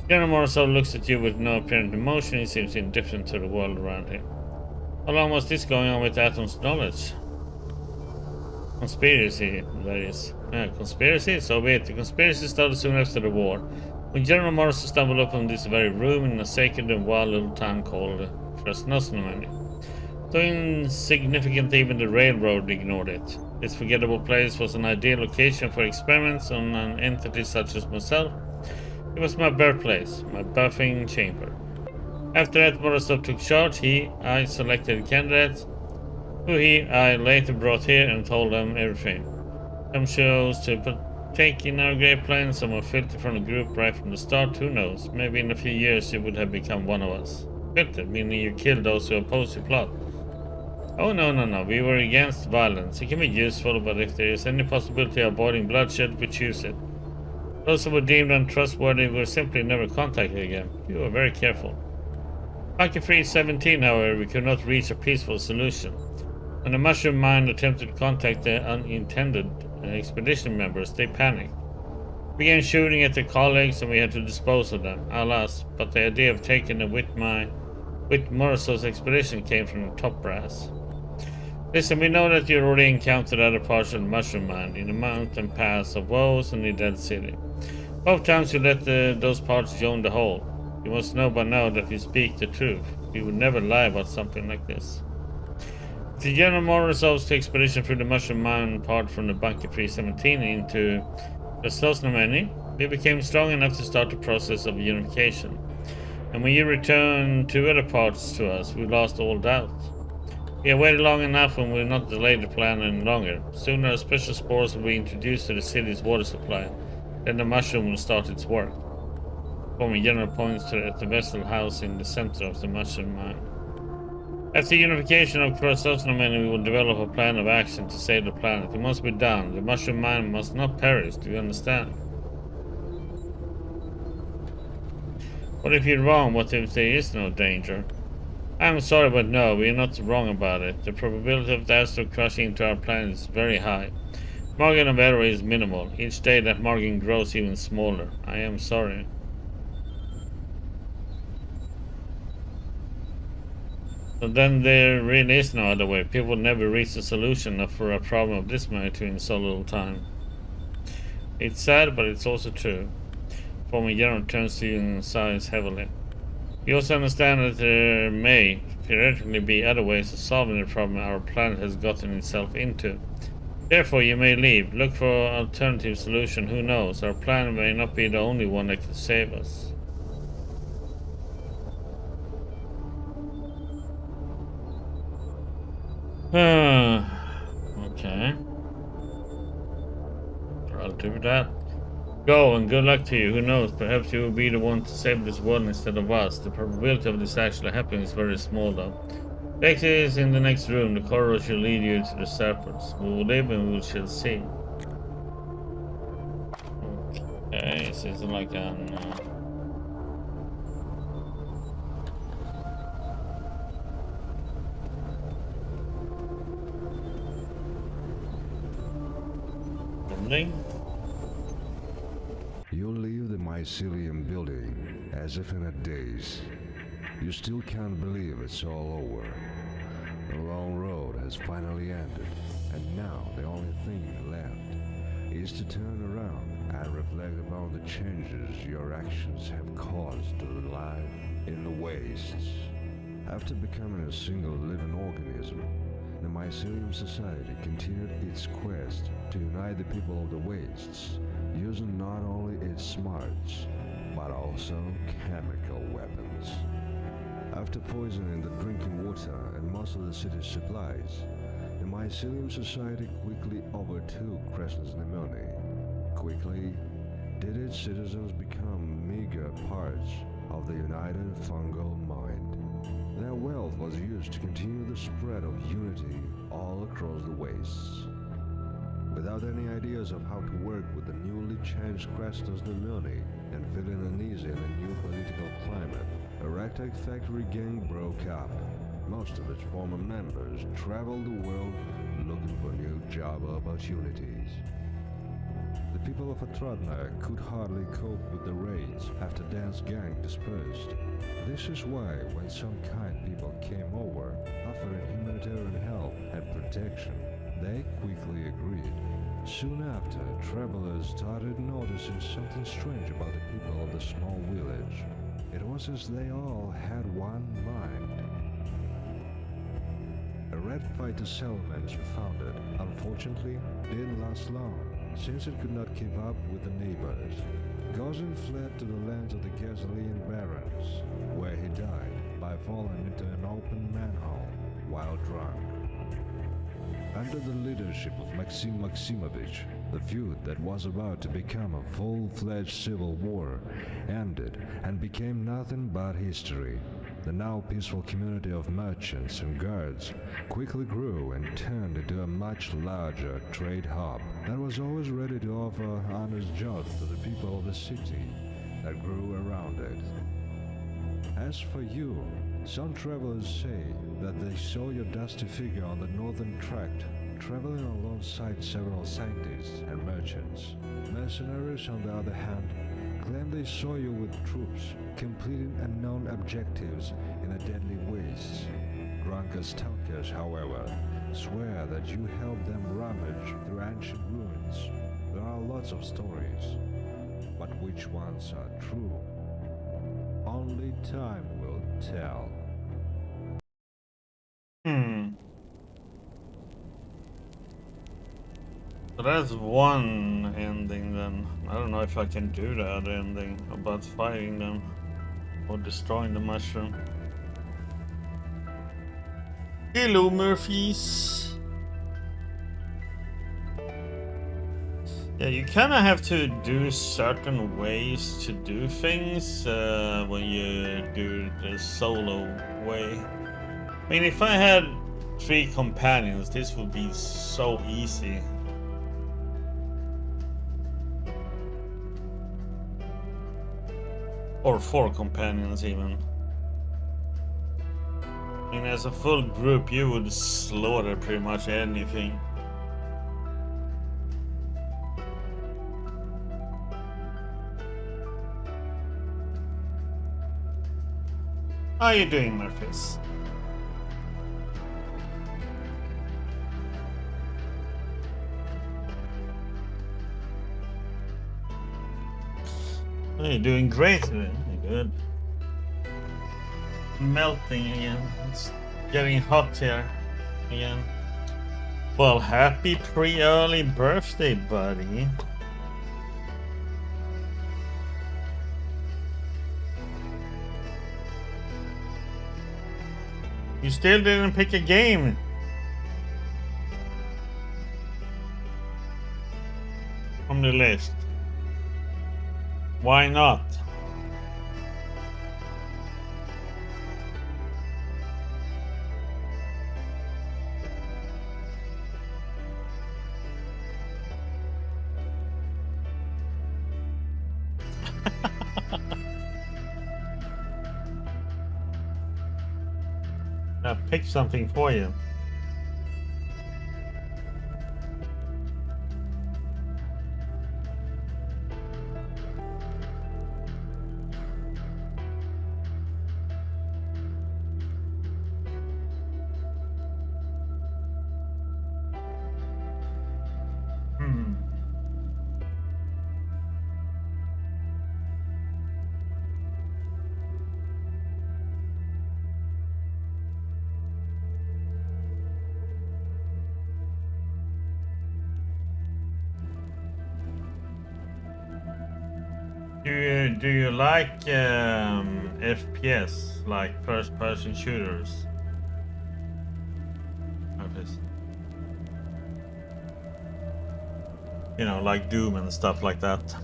General Morozov looks at you with no apparent emotion. He seems indifferent to the world around him. How long was this going on with Atom's knowledge? Conspiracy, that is. Conspiracy? So be it. The conspiracy started soon after the war, when General Morozov stumbled upon this very room in a sacred and wild little town called Krasnosnomany. So insignificant even the railroad ignored it. This forgettable place was an ideal location for experiments on an entity such as myself. It was my birthplace, my birthing chamber. After that, Morozov took charge. I selected candidates, I later brought here and told them everything. Some chose to partake in our great plan, some were filtered from the group right from the start. Who knows? Maybe in a few years you would have become one of us. Filtered, meaning you killed those who opposed your plot. Oh no, we were against violence. It can be useful, but if there is any possibility of avoiding bloodshed, we choose it. Those who were deemed untrustworthy were simply never contacted again. We were very careful. Bunker 317, however, we could not reach a peaceful solution. When the Mushroom Mine attempted to contact the unintended expedition members, they panicked. We began shooting at their colleagues and we had to dispose of them, alas, but the idea of taking the Whit Morozov's expedition came from the top brass. Listen, we know that you already encountered other parts of the Mushroom Mine, in the mountain pass of Woes and the Dead City. Both times you let those parts join the whole. You must know by now that we speak the truth. We would never lie about something like this. The General Morozov's expedition through the Mushroom Mine part from the Bunker 317 into the Sosnomeni, we became strong enough to start the process of unification. And when you returned two other parts to us, we lost all doubt. We have waited long enough and will not delay the plan any longer. Soon our special spores will be introduced to the city's water supply. Then the mushroom will start its work. Forming general points at the vessel house in the center of the Mushroom Mine. After unification of Sosnomeni, we will develop a plan of action to save the planet. It must be done. The Mushroom Mine must not perish. Do you understand? What if you're wrong? What if there is no danger? I'm sorry, but no, we are not wrong about it. The probability of the asteroid crashing into our planet is very high. Margin of error is minimal. Each day that margin grows even smaller. I am sorry. So then there really is no other way. People never reach a solution for a problem of this magnitude in so little time. It's sad, but it's also true. Forming general turns to you and sighs heavily. You also understand that there may theoretically be other ways of solving the problem our planet has gotten itself into. Therefore, you may leave. Look for an alternative solution. Who knows? Our plan may not be the only one that can save us. Okay. I'll do that. Go, and good luck to you. Who knows, perhaps you will be the one to save this world instead of us. The probability of this actually happening is very small, though. The exit is in the next room. The corridor should lead you to the surface. We will live and we shall see. Okay, this is like an... building. You leave the mycelium building as if in a daze. You still can't believe it's all over. The long road has finally ended, and now the only thing left is to turn around and reflect upon the changes your actions have caused to the life in the wastes. After becoming a single living organism, the Mycelium Society continued its quest to unite the people of the wastes, using not only its smarts, but also chemical weapons. After poisoning the drinking water and most of the city's supplies, the Mycelium Society quickly overtook Crescent's Nemone. Quickly did its citizens become meager parts of the united fungal mind. Their wealth was used to continue the spread of unity all across the wastes. Without any ideas of how to work with the newly changed Crescent's Nemone and filling a niche in a new political climate, a ragtag factory gang broke up. Most of its former members traveled the world looking for new job opportunities. The people of Atrodna could hardly cope with the raids after Dan's gang dispersed. This is why when some kind people came over, offering humanitarian help and protection, they quickly agreed. Soon after, travelers started noticing something strange about the people of the small village. It was as they all had one mind. A red fighter settlement was founded. Unfortunately, didn't last long, since it could not keep up with the neighbors. God Cousin fled to the lands of the gasoline barons, where he died by falling into an open manhole while drunk. Under the leadership of Maxim Maximovich, the feud that was about to become a full-fledged civil war ended and became nothing but history. The now peaceful community of merchants and guards quickly grew and turned into a much larger trade hub that was always ready to offer honest jobs to the people of the city that grew around it. As for you, some travelers say that they saw your dusty figure on the northern tract, traveling alongside several scientists and merchants. Mercenaries, on the other hand, claim they saw you with troops, completing unknown objectives in the deadly wastes. Drunken stalkers, however, swear that you helped them rummage through ancient ruins. There are lots of stories, but which ones are true? Only time will tell. So that's one ending then. I don't know if I can do that ending about fighting them or destroying the mushroom. Hello, Murphys. Yeah, you kind of have to do certain ways to do things when you do the solo way. I mean, if I had 3 companions, this would be so easy. Or 4 companions even. I mean, as a full group, you would slaughter pretty much anything. How are you doing, Murphys? Oh, you're doing great. You're good. Melting again. It's getting hot here again. Well, happy pre-early birthday, buddy. You still didn't pick a game. From the list. Why not? I picked something for you. Do you like FPS, like first-person shooters? You know, like Doom and stuff like that.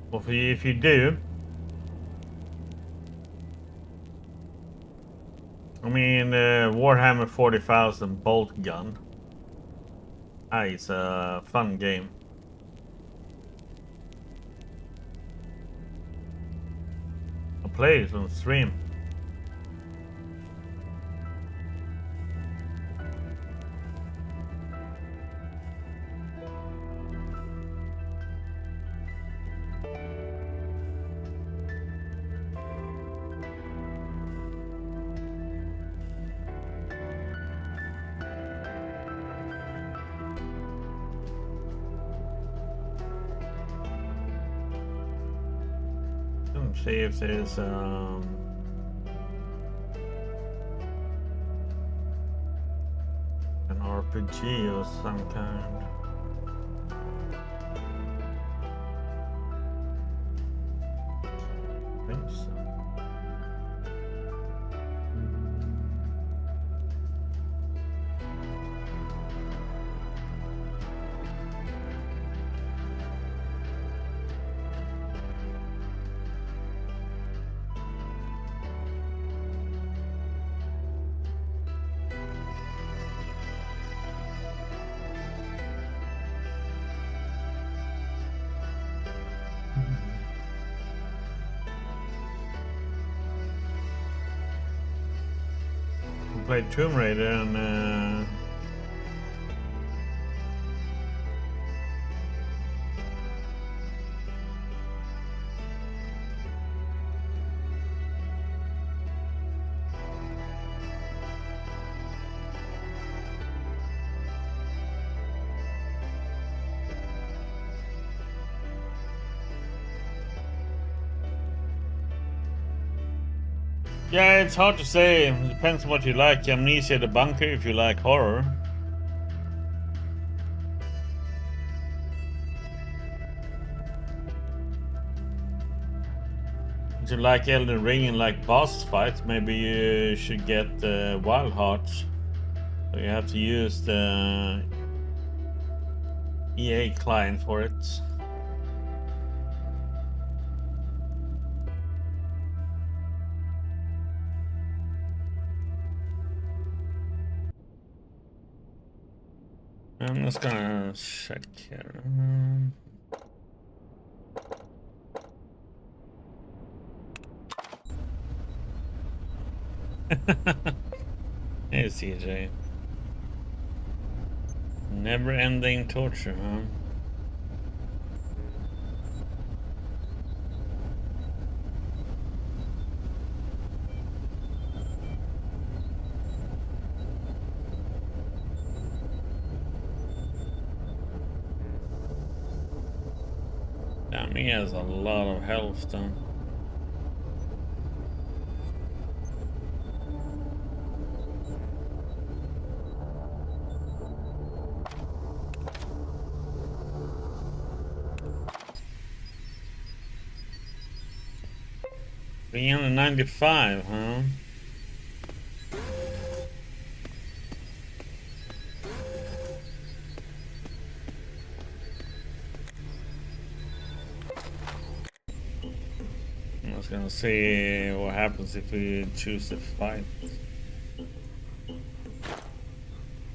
Well, if you do, I mean, Warhammer 40,000 bolt gun. It's a fun game. I play it on stream. See if there's an RPG of some kind. I think so. Played Tomb Raider and yeah, it's hard to say. It depends on what you like. Amnesia the Bunker if you like horror. If you like Elden Ring and like boss fights, maybe you should get Wild Hearts. So you have to use the EA client for it. I'm just gonna check here. Hey, CJ. Never-ending torture, huh? Damn, he has a lot of health, though. Being on 95, huh? I was gonna see what happens if we choose to fight.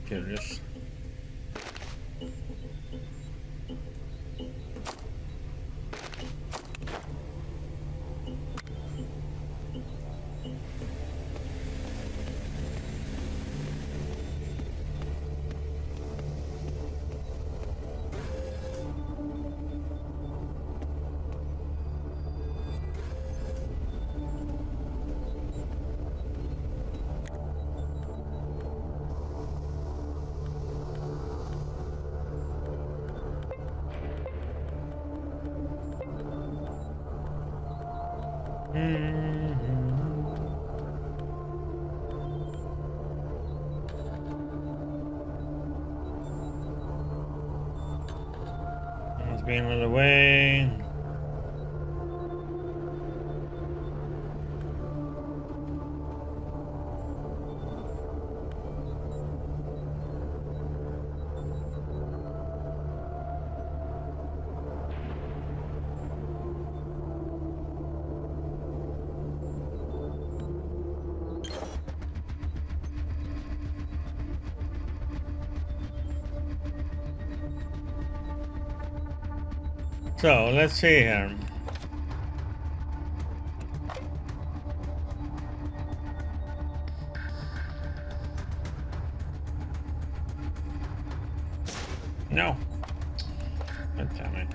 Curious. It's being a little way. So let's see here. No. God damn it.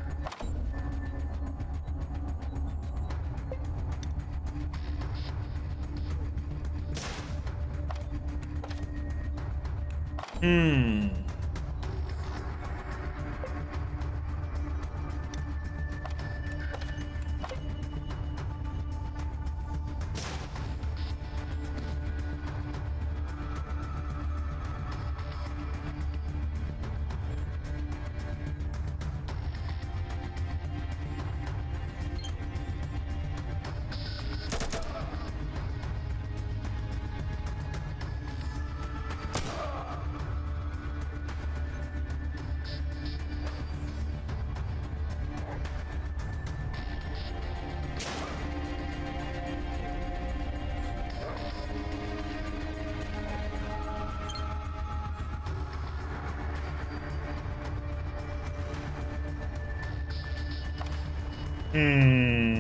Hmm.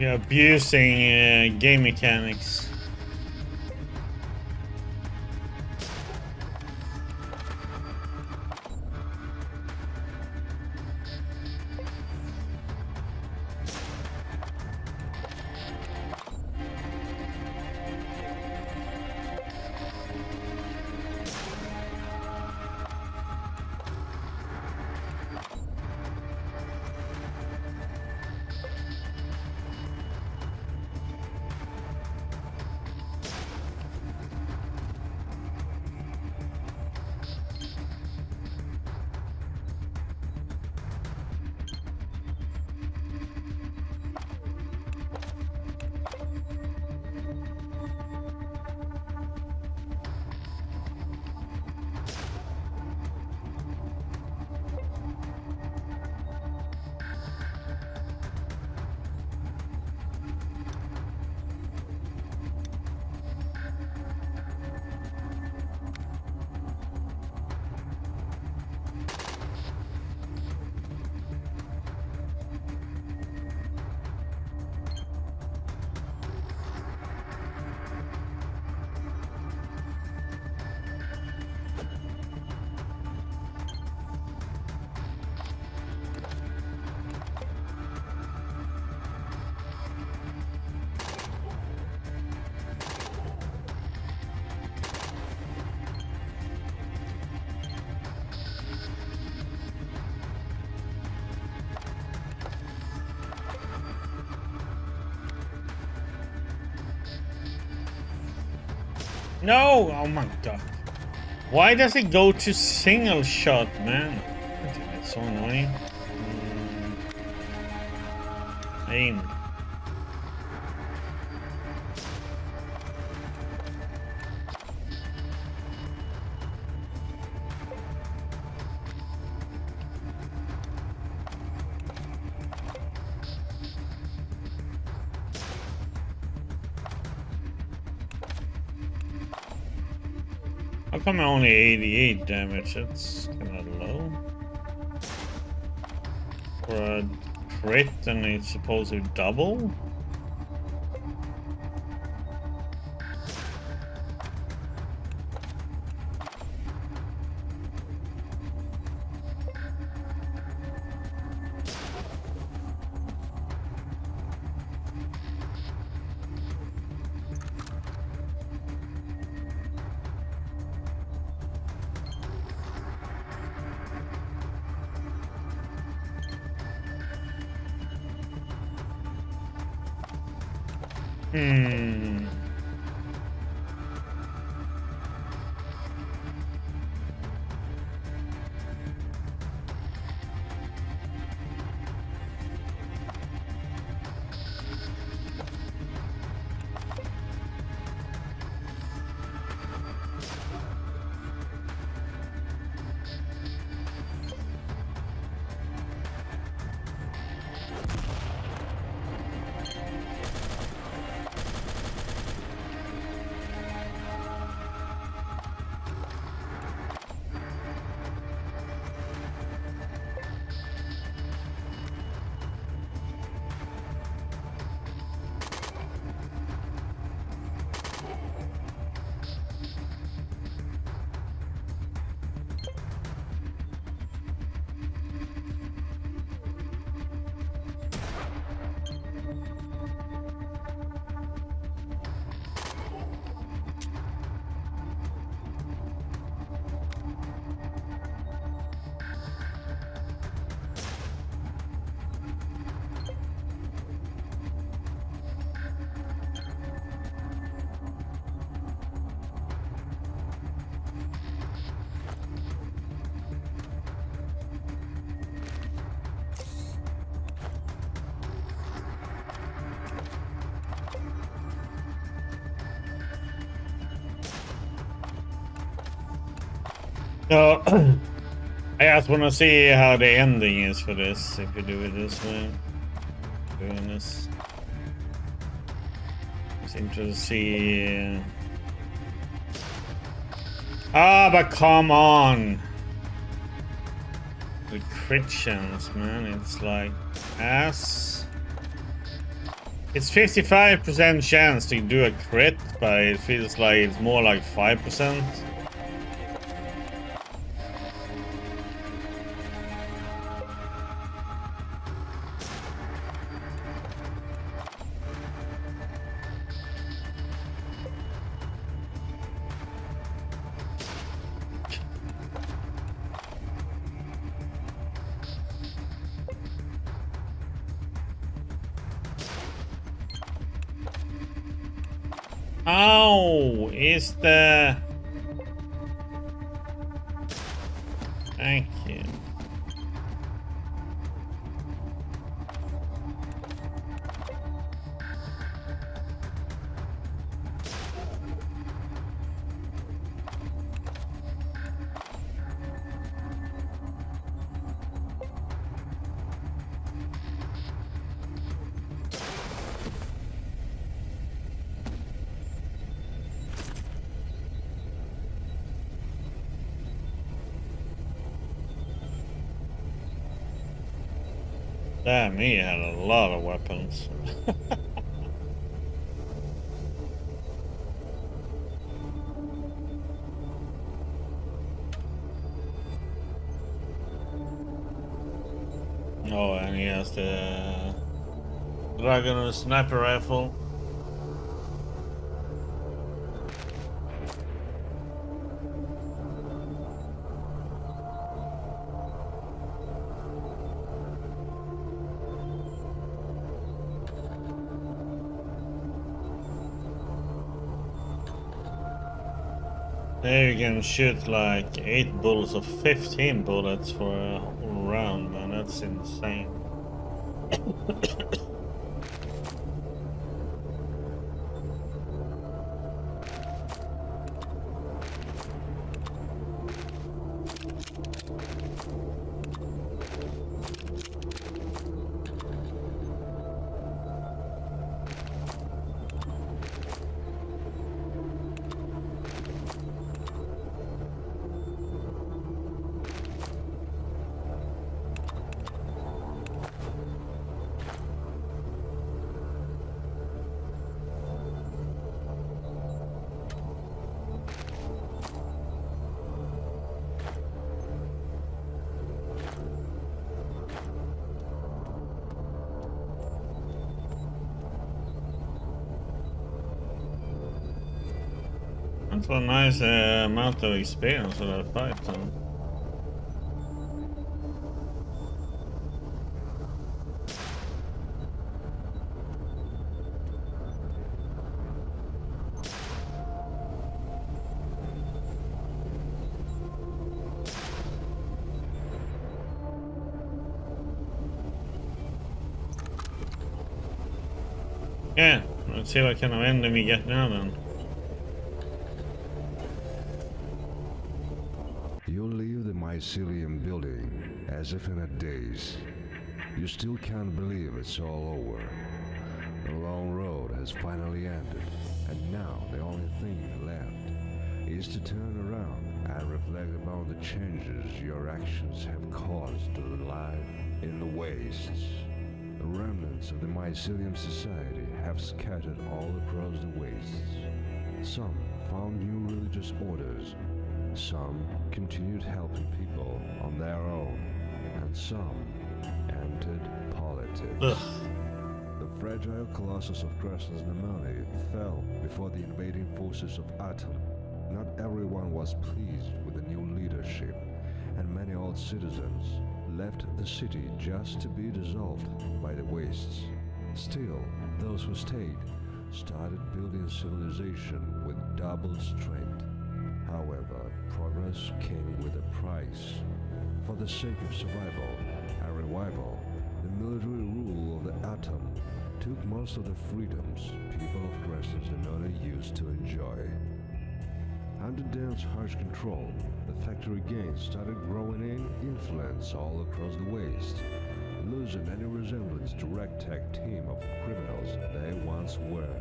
You're abusing game mechanics. No! Oh my god. Why does it go to single shot, man? That's so annoying. Aim. How come only 88 damage? That's kinda low. For a crit, and it's supposed to double? Hmm. So I just want to see how the ending is for this. If you do it this way, doing this, it's interesting to see. But come on, the crit chance, man. It's like ass. It's 55% chance to do a crit, but it feels like it's more like 5%. Oh, is the... Thank you. Damn, he had a lot of weapons. Oh, and he has the Dragon sniper rifle. There you can shoot like 8 bullets or 15 bullets for a whole round, man. That's insane. That's a nice amount of experience for that fight, though. Yeah, let's see what kind of ending we get now then. You leave the mycelium building as if in a daze. You still can't believe it's all over. The long road has finally ended, and now the only thing left is to turn around and reflect upon the changes your actions have caused to the life in the wastes. The remnants of the mycelium society have scattered all across the wastes. Some found new religious orders. Some continued helping people on their own, and some entered politics. Ugh. The fragile colossus of Krasn's Nemani fell before the invading forces of Atom. Not everyone was pleased with the new leadership, and many old citizens left the city just to be dissolved by the wastes. Still, those who stayed started building civilization with double strength. However, progress came with a price. For the sake of survival and revival, the military rule of the Atom took most of the freedoms people of Krasn's Nemani used to enjoy. Under Dan's harsh control, the factory gang started growing in influence all across the West, losing any resemblance to ragtag team of criminals they once were,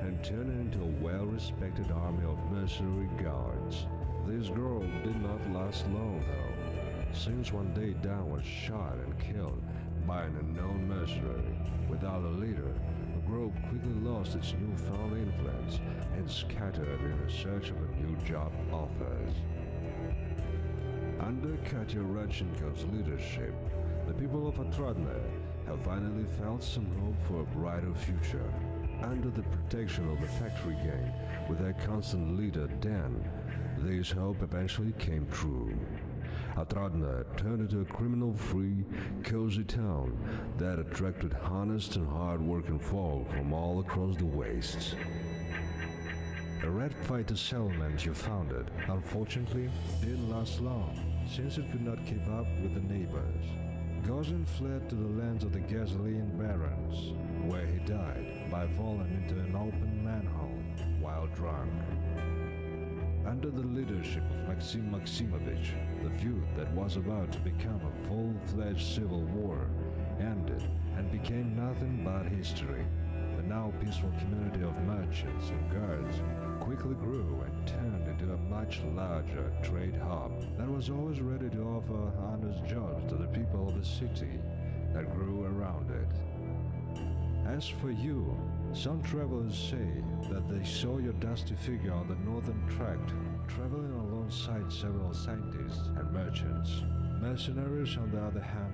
and turning into a well-respected army of mercenary guards. This growth did not last long though, since one day Dan was shot and killed by an unknown mercenary. Without a leader, the group quickly lost its newfound influence and scattered in a search of a new job offers. Under Katya Radchenkov's leadership, the people of Atradne have finally found some hope for a brighter future. Under the protection of the factory gang, with their constant leader Dan, this hope eventually came true. Atradne turned into a criminal-free, cozy town that attracted honest and hard-working folk from all across the wastes. The Red Fighter settlement you founded, unfortunately, didn't last long, since it could not keep up with the neighbors. Gozin fled to the lands of the Gasoline Barons, where he died by falling into an open manhole while drunk. Under the leadership of Maxim Maximovich, the feud that was about to become a full-fledged civil war ended and became nothing but history. The now peaceful community of merchants and guards quickly grew and turned into a much larger trade hub that was always ready to offer honest jobs to the people of the city that grew around it. As for you, some travelers say that they saw your dusty figure on the northern tract, traveling alongside several scientists and merchants. Mercenaries, on the other hand,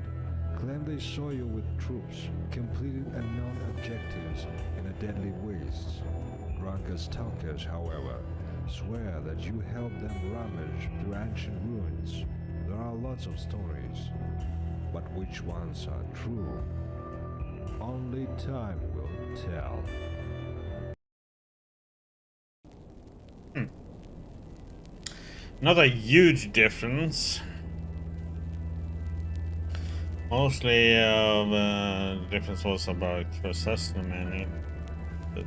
claim they saw you with troops, completing unknown objectives in a deadly waste. Drunken stalkers, however, swear that you helped them rummage through ancient ruins. There are lots of stories, but which ones are true? Only time will tell. Not a huge difference. Mostly the difference was about Crescesna Manny, but